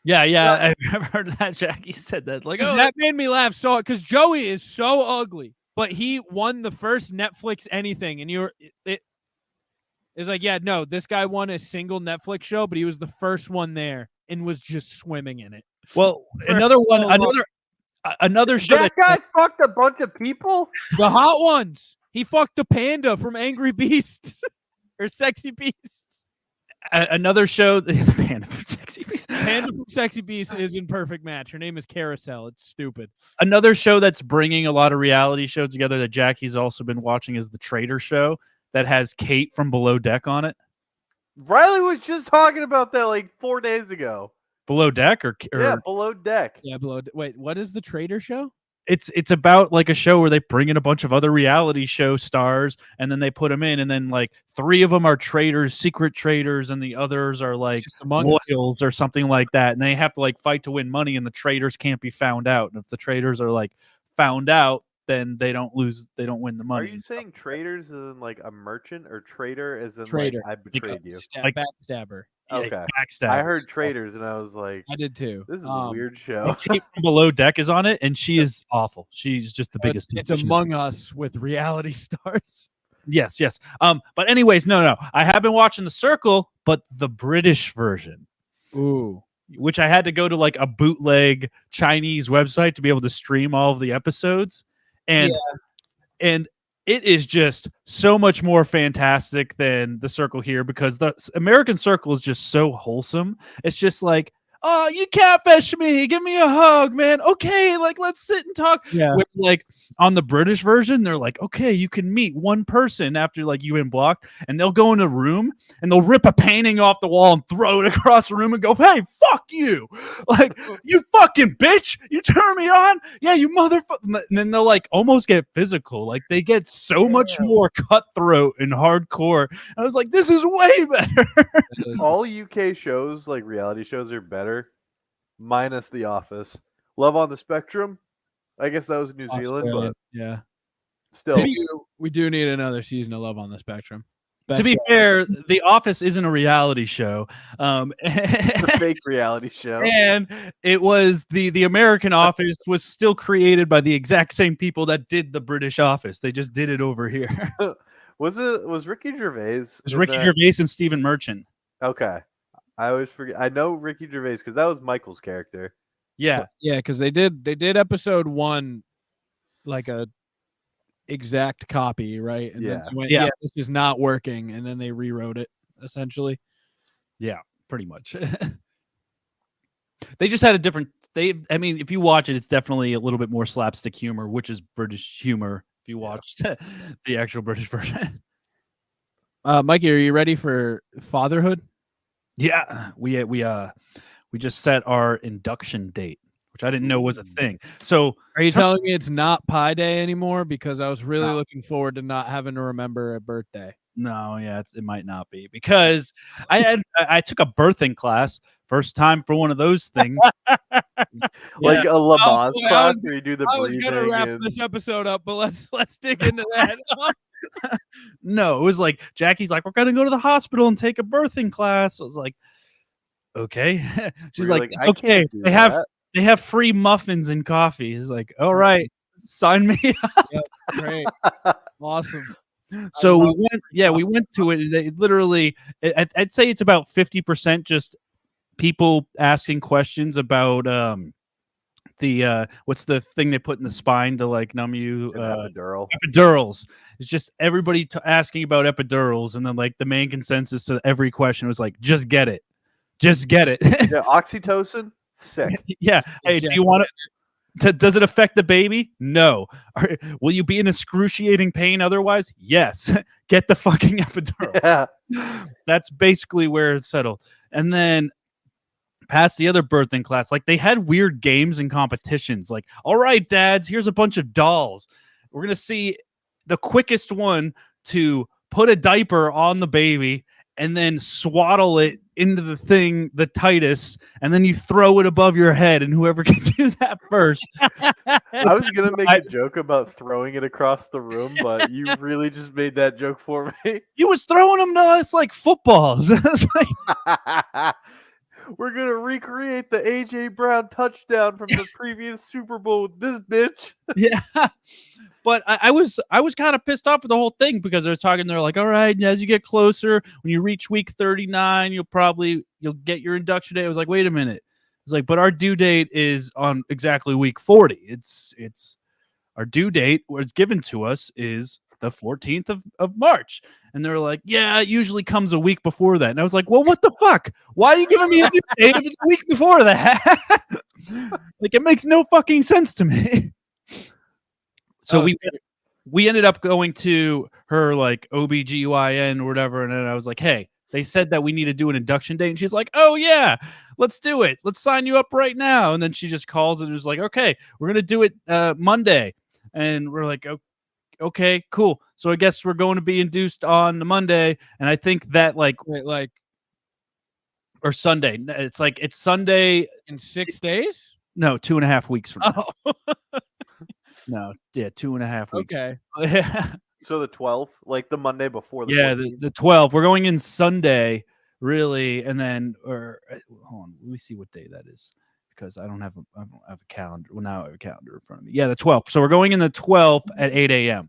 Speaker 3: Yeah. I've heard that. Jackie said that. Like, oh,
Speaker 2: that made me laugh so because Joey is so ugly, but he won the first Netflix anything, and it's like, yeah, no, this guy won a single Netflix show, but he was the first one there and was just swimming in it.
Speaker 3: well, another show
Speaker 1: that guy fucked a bunch of people.
Speaker 2: The hot ones. He fucked the panda from Angry Beasts or Sexy Beasts.
Speaker 3: Another show. The panda from Sexy Beasts.
Speaker 2: Panda from Sexy Beasts is in Perfect Match. Her name is Carousel. It's stupid.
Speaker 3: Another show that's bringing a lot of reality shows together that Jackie's also been watching is the Trader Show that has Kate from Below Deck on it.
Speaker 1: Riley was just talking about that like 4 days ago.
Speaker 3: Below Deck or
Speaker 1: Yeah, Below Deck.
Speaker 2: Yeah, wait, what is the Trader Show?
Speaker 3: It's about like a show where they bring in a bunch of other reality show stars and then they put them in, and then like 3 of them are traders, secret traders, and the others are like loyals or something like that, and they have to like fight to win money, and the traders can't be found out, and if the traders are like found out, then they don't win the money.
Speaker 1: Are you saying traders as in like a merchant, or trader as in
Speaker 2: Trader?
Speaker 1: like I betrayed you?
Speaker 3: Like-
Speaker 2: Backstabber.
Speaker 1: Okay.
Speaker 3: Backstab.
Speaker 1: I heard traders and I was like,
Speaker 2: I did too.
Speaker 1: this is a weird show.
Speaker 3: Kate from Below Deck is on it, and she is awful. She's just the biggest.
Speaker 2: It's
Speaker 3: piece of shit.
Speaker 2: Among Us with reality stars.
Speaker 3: Yes. But anyways, no. I have been watching The Circle, but the British version.
Speaker 2: Ooh.
Speaker 3: Which I had to go to like a bootleg Chinese website to be able to stream all of the episodes. And it is just so much more fantastic than The Circle here, because the American Circle is just so wholesome. It's just like, oh, you catfish me, give me a hug, man. Okay, like let's sit and talk.
Speaker 2: Yeah.
Speaker 3: With, like on the British version, they're like, okay, you can meet one person after like you've been blocked, and they'll go in a room and they'll rip a painting off the wall and throw it across the room and go, hey, fuck you. Like, you fucking bitch. You turn me on. Yeah, you motherfucker. And then they'll like almost get physical. Like they get so much more cutthroat and hardcore. And I was like, this is way better.
Speaker 1: All UK shows, like reality shows, are better, minus The Office. Love on the Spectrum. I guess that was New Zealand,
Speaker 2: Australia,
Speaker 1: but
Speaker 2: yeah.
Speaker 1: still.
Speaker 2: We do need another season of Love on the Spectrum.
Speaker 3: To be fair, The Office isn't a reality show.
Speaker 1: It's a fake reality show.
Speaker 3: And it was the American Office was still created by the exact same people that did the British Office. They just did it over here.
Speaker 1: Was Ricky Gervais?
Speaker 3: It was Ricky Gervais and Stephen Merchant.
Speaker 1: Okay. I always forget. I know Ricky Gervais because that was Michael's character.
Speaker 3: Yeah.
Speaker 2: Yeah, because they did episode 1 like a exact copy, right? And then they went, yeah, this is not working, and then they rewrote it essentially.
Speaker 3: Yeah, pretty much. They just had a different. I mean, if you watch it, it's definitely a little bit more slapstick humor, which is British humor. If you watched the actual British version.
Speaker 2: Mikey, are you ready for fatherhood?
Speaker 3: Yeah, we just set our induction date, which I didn't know was a thing. So
Speaker 2: Are you telling me it's not Pi Day anymore? Because I was really
Speaker 3: No.
Speaker 2: looking forward to not having to remember a birthday.
Speaker 3: no, yeah, it might not be because I took a birthing class, first time for one of those things.
Speaker 1: Like a Lamaze
Speaker 2: boy,
Speaker 1: class where you do the
Speaker 2: I was gonna
Speaker 1: breathing
Speaker 2: wrap
Speaker 1: and
Speaker 2: this episode up, but let's dig into that.
Speaker 3: No, it was like Jackie's like, we're gonna go to the hospital and take a birthing class. I was like, okay. She's
Speaker 1: you're
Speaker 3: like,
Speaker 1: like,
Speaker 3: it's
Speaker 1: I
Speaker 3: okay.
Speaker 1: can't do
Speaker 3: They
Speaker 1: that.
Speaker 3: have free muffins and coffee. It's like, all right, sign me up.
Speaker 2: Yep, great, awesome.
Speaker 3: So we
Speaker 2: love
Speaker 3: went, we went to it. They literally, I'd say it's about 50% just people asking questions about the what's the thing they put in the spine to like numb you?
Speaker 1: An epidural.
Speaker 3: Epidurals. It's just everybody asking about epidurals, and then like the main consensus to every question was like, just get it, just get it.
Speaker 1: Yeah, oxytocin. Sick.
Speaker 3: Yeah. Hey, do you want it? Does it affect the baby? No. Will you be in excruciating pain otherwise? Yes. Get the fucking epidural.
Speaker 1: Yeah.
Speaker 3: That's basically where it's settled. And then past the other birthing class, like they had weird games and competitions. Like, all right, dads, here's a bunch of dolls. We're going to see the quickest one to put a diaper on the baby and then swaddle it into the thing the tightest, and then you throw it above your head, and whoever can do that first.
Speaker 1: I was gonna make a joke about throwing it across the room, but you really just made that joke for me.
Speaker 3: He was throwing them to us like footballs. It's like,
Speaker 1: We're gonna recreate the AJ Brown touchdown from the previous Super Bowl with this bitch.
Speaker 3: yeah. But I was kind of pissed off with the whole thing because they're talking. They're like, all right, as you get closer, when you reach week 39, you'll get your induction day. I was like, wait a minute. It's like, but our due date is on exactly week 40. It's our due date was given to us is the 14th of March. And they're like, yeah, it usually comes a week before that. And I was like, well, what the fuck? Why are you giving me a due date if it's a week before that? Like, it makes no fucking sense to me. So we ended up going to her like OBGYN or whatever. And then I was like, hey, they said that we need to do an induction date. And she's like, oh, yeah, let's do it. Let's sign you up right now. And then she just calls and was like, okay, we're going to do it Monday. And we're like, okay, cool. So I guess we're going to be induced on the Monday. And I think that or Sunday. It's like it's Sunday
Speaker 2: in 6 days.
Speaker 3: No, 2.5 weeks from now.
Speaker 2: Oh.
Speaker 3: No, yeah, 2.5 weeks.
Speaker 2: Okay.
Speaker 1: So the 12th, like the Monday before the 14th.
Speaker 3: the 12th. We're going in Sunday, really, and then hold on, let me see what day that is because I don't have a calendar. Well, now I have a calendar in front of me. Yeah, the 12th. So we're going in the 12th at 8 a.m.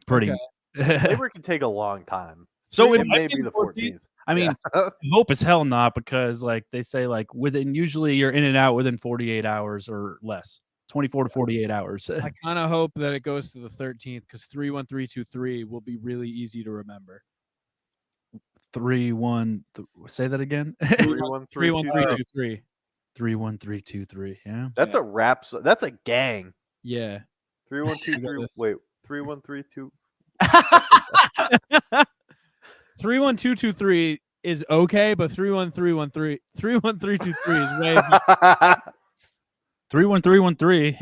Speaker 3: Pretty.
Speaker 2: Okay.
Speaker 1: Labor can take a long time.
Speaker 3: So
Speaker 1: it may be the 14th.
Speaker 3: I mean, I hope as hell not because like they say like usually you're in and out within 48 hours or less. 24 to 48 hours.
Speaker 2: I kind of hope that it goes to the 13th because 31323 will be really easy to remember.
Speaker 3: 3-1. Say that again.
Speaker 2: 31323.
Speaker 3: 31323. Yeah.
Speaker 1: That's a rap. That's a gang.
Speaker 2: Yeah.
Speaker 1: 3123. Wait. 3132.
Speaker 2: 31223 is okay, but 31323 is way.
Speaker 3: 31313.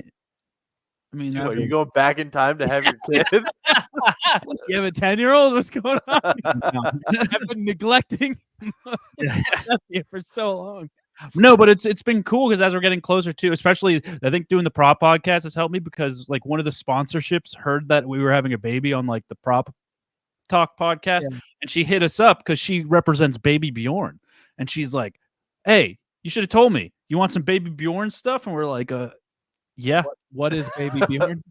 Speaker 3: I mean,
Speaker 1: are you going back in time to have your kid?
Speaker 2: You have a 10-year-old? What's going on? I've been neglecting you for so long.
Speaker 3: No, but it's been cool because as we're getting closer to, especially I think doing the prop podcast has helped me because like one of the sponsorships heard that we were having a baby on like the prop talk podcast, and she hit us up because she represents Baby Bjorn, and she's like, "Hey, you should have told me. You want some Baby Bjorn stuff?" And we're like, yeah.
Speaker 2: What is Baby Bjorn?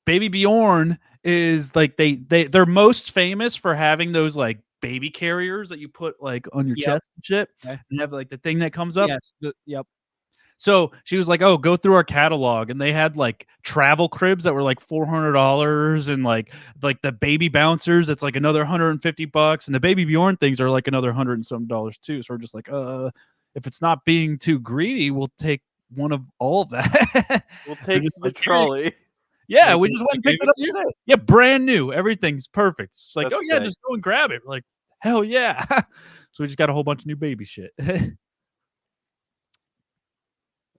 Speaker 3: Baby Bjorn is like they're most famous for having those like baby carriers that you put like on your chest and shit. Okay. And have like the thing that comes up.
Speaker 2: Yes. Yep.
Speaker 3: So she was like, "Oh, go through our catalog," and they had like travel cribs that were like $400, and like the baby bouncers that's like another $150, and the Baby Bjorn things are like another $100 and some too. So we're just like, if it's not being too greedy, we'll take one of all of that.
Speaker 1: We'll take the trolley.
Speaker 3: Yeah,
Speaker 2: Like,
Speaker 3: we just went and
Speaker 2: they
Speaker 3: picked
Speaker 2: gave
Speaker 3: it up
Speaker 2: it to you?
Speaker 3: today. Yeah, brand new. Everything's perfect. It's like,
Speaker 1: That's
Speaker 3: oh yeah,
Speaker 1: sick.
Speaker 3: just go and grab it. We're like, hell yeah. So we just got a whole bunch of new baby shit.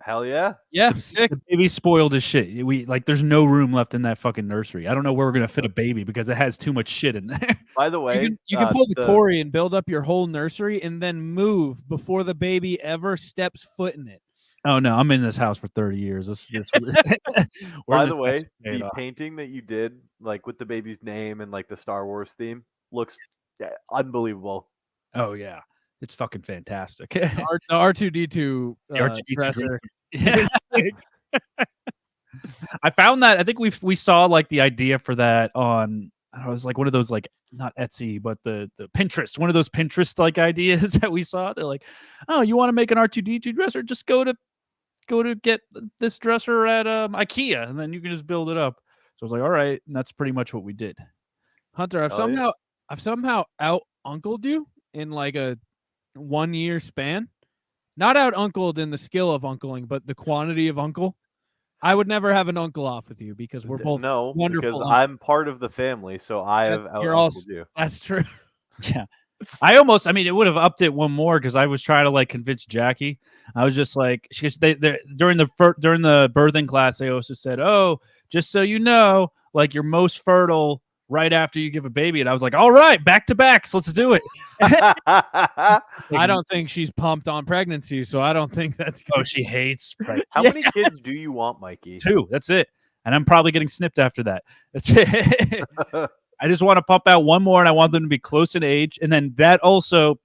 Speaker 1: Hell yeah.
Speaker 2: Yeah, sick.
Speaker 3: The baby's spoiled as shit. We like, there's no room left in that fucking nursery. I don't know where we're gonna fit a baby because it has too much shit in there.
Speaker 1: By the way,
Speaker 2: You can pull the Corey and build up your whole nursery and then move before the baby ever steps foot in it.
Speaker 3: Oh no, I'm in this house for 30 years.
Speaker 1: By the way, the painting that you did, like with the baby's name and like the Star Wars theme, looks unbelievable.
Speaker 3: Oh yeah, it's fucking fantastic.
Speaker 2: The R2D2 dresser.
Speaker 3: Yes. I found that. I think we saw like the idea for that on. I don't know, it was like one of those, like, not Etsy, but the Pinterest, one of those Pinterest like ideas that we saw. They're like, oh, you want to make an R2D2 dresser? Just go to get this dresser at IKEA, and then you can just build it up. So I was like, all right, and that's pretty much what we did.
Speaker 2: Hunter, I've somehow out uncled you in like a 1 year span. Not out uncled in the skill of uncling, but the quantity of uncle. I would never have an uncle off with you because we're both wonderful.
Speaker 1: Because I'm part of the family, so I have out-uncled you.
Speaker 2: That's true.
Speaker 3: Yeah. I mean, it would have upped it one more because I was trying to like convince Jackie. I was just like, during the birthing class, they also said, oh, just so you know, like you're most fertile right after you give a baby. And I was like, all right, back to backs, let's do it.
Speaker 2: I don't think she's pumped on pregnancy, so I don't think that's good.
Speaker 3: Oh, she hates pregnancy.
Speaker 1: How many kids do you want, Mikey?
Speaker 3: 2. That's it. And I'm probably getting snipped after that. That's it. I just want to pump out one more, and I want them to be close in age. And then that also,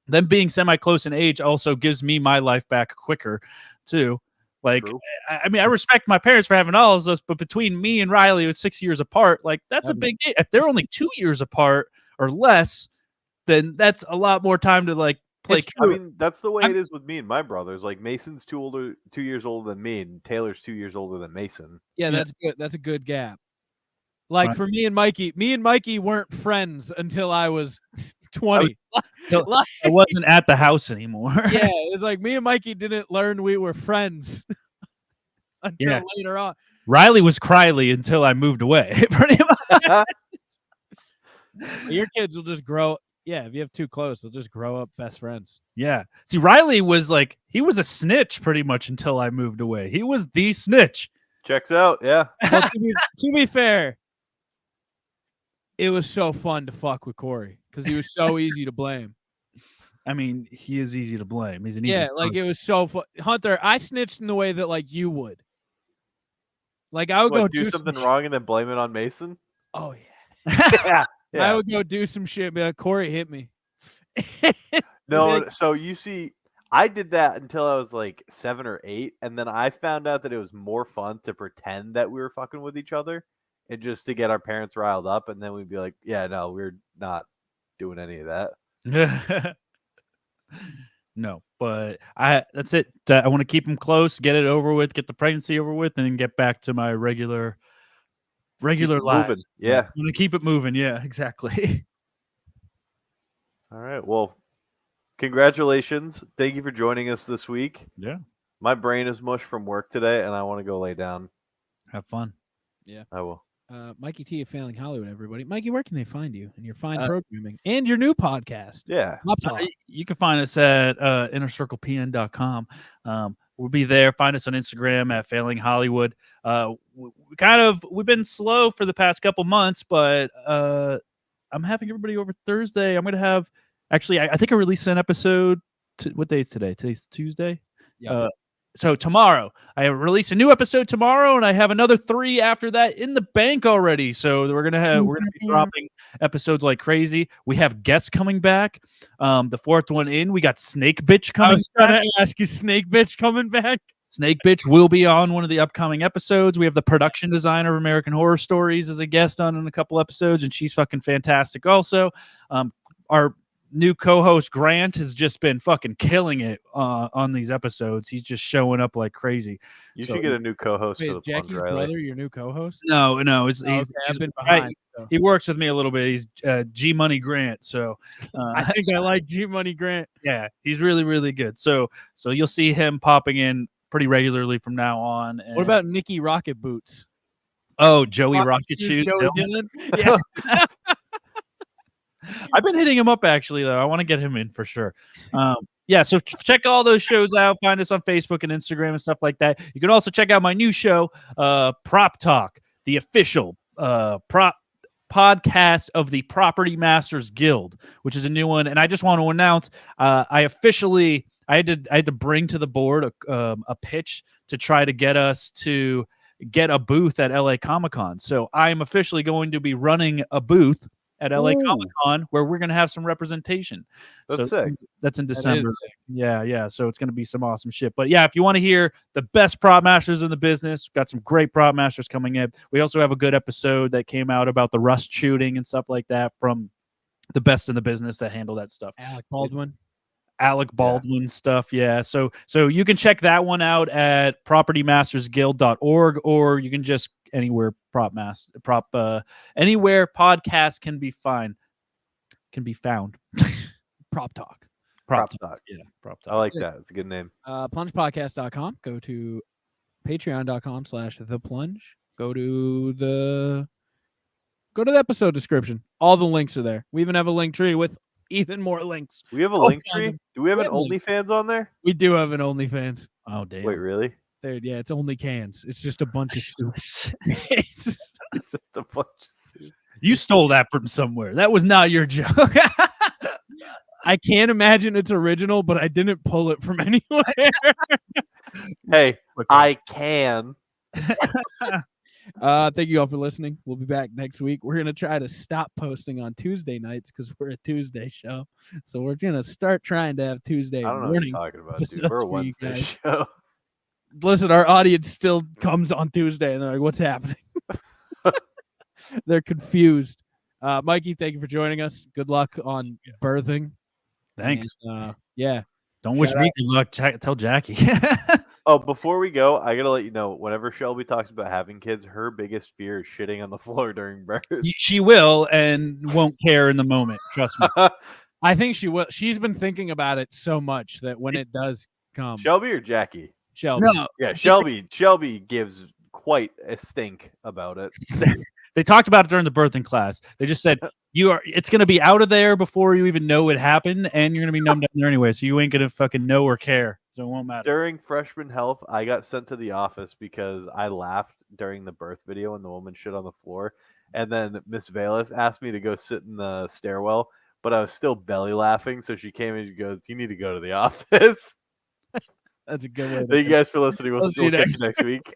Speaker 3: them being semi-close in age also gives me my life back quicker, too. Like, I mean, I respect my parents for having all of us, but between me and Riley, it was 6 years apart. Like, that's a big deal. If they're only 2 years apart or less, then that's a lot more time to like play.
Speaker 1: I mean, that's the way it is with me and my brothers. Like, Mason's 2 years older than me, and Taylor's 2 years older than Mason.
Speaker 2: Yeah, that's good. That's a good gap. Like for me and Mikey weren't friends until I was 20.
Speaker 3: I wasn't at the house anymore.
Speaker 2: Yeah, it's like me and Mikey didn't learn we were friends until later on.
Speaker 3: Riley was Criley until I moved away. Pretty much.
Speaker 2: Your kids will just grow. Yeah, if you have 2 close, they'll just grow up best friends.
Speaker 3: Yeah. See, Riley was like, he was a snitch pretty much until I moved away. He was the snitch.
Speaker 1: Checks out, yeah.
Speaker 2: Well, to be fair, it was so fun to fuck with Corey because he was so easy to blame.
Speaker 3: I mean, he is easy to blame. He's an easy
Speaker 2: like it was so fun. Hunter, I snitched in the way that like you would. Like I would go
Speaker 1: do something wrong and then blame it on Mason.
Speaker 2: Oh yeah.
Speaker 1: Yeah.
Speaker 2: I would go do some shit and be like, Corey hit me.
Speaker 1: No, so you see, I did that until I was like 7 or 8, and then I found out that it was more fun to pretend that we were fucking with each other and just to get our parents riled up, and then we'd be like, yeah, no, we're not doing any of that.
Speaker 3: No, but that's it. I want to keep them close, get it over with, get the pregnancy over with, and then get back to my regular lives.
Speaker 1: Moving. Yeah.
Speaker 3: I'm going to keep it moving. Yeah, exactly.
Speaker 1: All right. Well, congratulations. Thank you for joining us this week.
Speaker 3: Yeah.
Speaker 1: My brain is mush from work today, and I want to go lay down.
Speaker 3: Have fun.
Speaker 2: Yeah.
Speaker 1: I will.
Speaker 2: Mikey T of Failing Hollywood, everybody. Mikey, where can they find you and your fine programming and your new podcast?
Speaker 1: Yeah.
Speaker 3: You can find us at innercirclepn.com. We'll be there. Find us on Instagram at Failing Hollywood. We've been slow for the past couple months, but I'm having everybody over Thursday. I'm going to have, actually, I think I released an episode. What day is today? Today's Tuesday.
Speaker 2: Yeah.
Speaker 3: So tomorrow, I release a new episode tomorrow, and I have another 3 after that in the bank already. So we're gonna be dropping episodes like crazy. We have guests coming back. The 4th one in, we got Snake Bitch coming.
Speaker 2: I was gonna ask you, Snake Bitch coming back.
Speaker 3: Snake Bitch will be on one of the upcoming episodes. We have the production designer of American Horror Stories as a guest on in a couple episodes, and she's fucking fantastic. Also, our new co-host Grant has just been fucking killing it on these episodes. He's just showing up like crazy.
Speaker 1: You should get a new co-host.
Speaker 2: Wait, for the Jackie's
Speaker 1: Plunge,
Speaker 2: brother, your new co-host?
Speaker 3: No,
Speaker 2: I've been behind.
Speaker 3: He works with me a little bit. He's G Money Grant, so
Speaker 2: I think I like G Money Grant.
Speaker 3: Yeah, he's really, really good. So you'll see him popping in pretty regularly from now on. And
Speaker 2: what about Nikki Rocket Boots?
Speaker 3: Oh, Joey
Speaker 2: Rocket
Speaker 3: Rocket
Speaker 2: Shoes
Speaker 3: Shoes.
Speaker 2: Joey
Speaker 3: Dillon?
Speaker 2: Dillon. Yeah.
Speaker 3: I've been hitting him up actually, though. I want to get him in for sure. Yeah, so check all those shows out. Find us on Facebook and Instagram and stuff like that. You can also check out my new show, Prop Talk, the official prop podcast of the Property Masters Guild, which is a new one. And I just want to announce, I had to bring to the board a pitch to try to get us to get a booth at LA Comic-Con. So I am officially going to be running a booth at LA Comic-Con where we're going to have some representation.
Speaker 1: That's sick.
Speaker 3: That's in
Speaker 2: That
Speaker 3: December.
Speaker 2: is sick.
Speaker 3: Yeah. So it's going to be some awesome shit. But yeah, if you want to hear the best prop masters in the business, we've got some great prop masters coming in. We also have a good episode that came out about the Rust shooting and stuff like that from the best in the business that handle that stuff. Alec Baldwin stuff. Yeah. So you can check that one out at propertymastersguild.org, or you can just anywhere anywhere podcast can be found.
Speaker 2: Prop Talk.
Speaker 1: Prop Talk.
Speaker 3: Yeah, Prop Talk.
Speaker 1: I like that. It's a good name.
Speaker 2: Plungepodcast.com. Go to patreon.com/theplunge. Go to the episode description. All the links are there. We even have a link tree with even more links.
Speaker 1: We have a
Speaker 2: Go
Speaker 1: link
Speaker 2: find
Speaker 1: tree.
Speaker 2: them.
Speaker 1: Do we have
Speaker 2: We
Speaker 1: an
Speaker 2: have a link.
Speaker 1: OnlyFans on there?
Speaker 2: We do have an OnlyFans.
Speaker 3: Oh damn.
Speaker 1: Wait, really?
Speaker 2: Dude, yeah, it's only cans. It's just a bunch of soup.
Speaker 1: It's just a bunch of soup.
Speaker 3: You stole that from somewhere. That was not your joke.
Speaker 2: I can't imagine it's original, but I didn't pull it from anywhere.
Speaker 1: Hey, I can.
Speaker 2: Thank you all for listening. We'll be back next week. We're gonna try to stop posting on Tuesday nights because we're a Tuesday show. So we're gonna start trying to have Tuesday
Speaker 1: I don't know what
Speaker 2: morning.
Speaker 1: you're talking about, dude.
Speaker 2: episodes
Speaker 1: We're a
Speaker 2: for you
Speaker 1: Wednesday
Speaker 2: guys.
Speaker 1: show.
Speaker 2: Listen, our audience still comes on Tuesday and they're like, what's happening? They're confused. Mikey, thank you for joining us. Good luck on birthing.
Speaker 3: Thanks.
Speaker 2: And, yeah.
Speaker 3: Don't wish
Speaker 2: shout
Speaker 3: me good luck. Tell Jackie.
Speaker 1: Oh, before we go, I gotta let you know. Whenever Shelby talks about having kids, her biggest fear is shitting on the floor during birth.
Speaker 3: She will and won't care in the moment. Trust me.
Speaker 2: I think she will. She's been thinking about it so much that when it does come,
Speaker 1: Shelby or Jackie?
Speaker 2: Shelby.
Speaker 3: No,
Speaker 1: Yeah, Shelby gives quite a stink about it.
Speaker 3: they talked about it during the birthing class. They just said it's going to be out of there before you even know it happened, and you're going to be numbed down there anyway, so you ain't going to fucking know or care, so it won't matter.
Speaker 1: During freshman health, I got sent to the office because I laughed during the birth video and the woman shit on the floor, and then Miss Bayless asked me to go sit in the stairwell, but I was still belly laughing, so she came and she goes, "You need to go to the office."
Speaker 2: That's a good way.
Speaker 1: Thank you guys for listening. We'll
Speaker 2: see you
Speaker 1: catch you next week.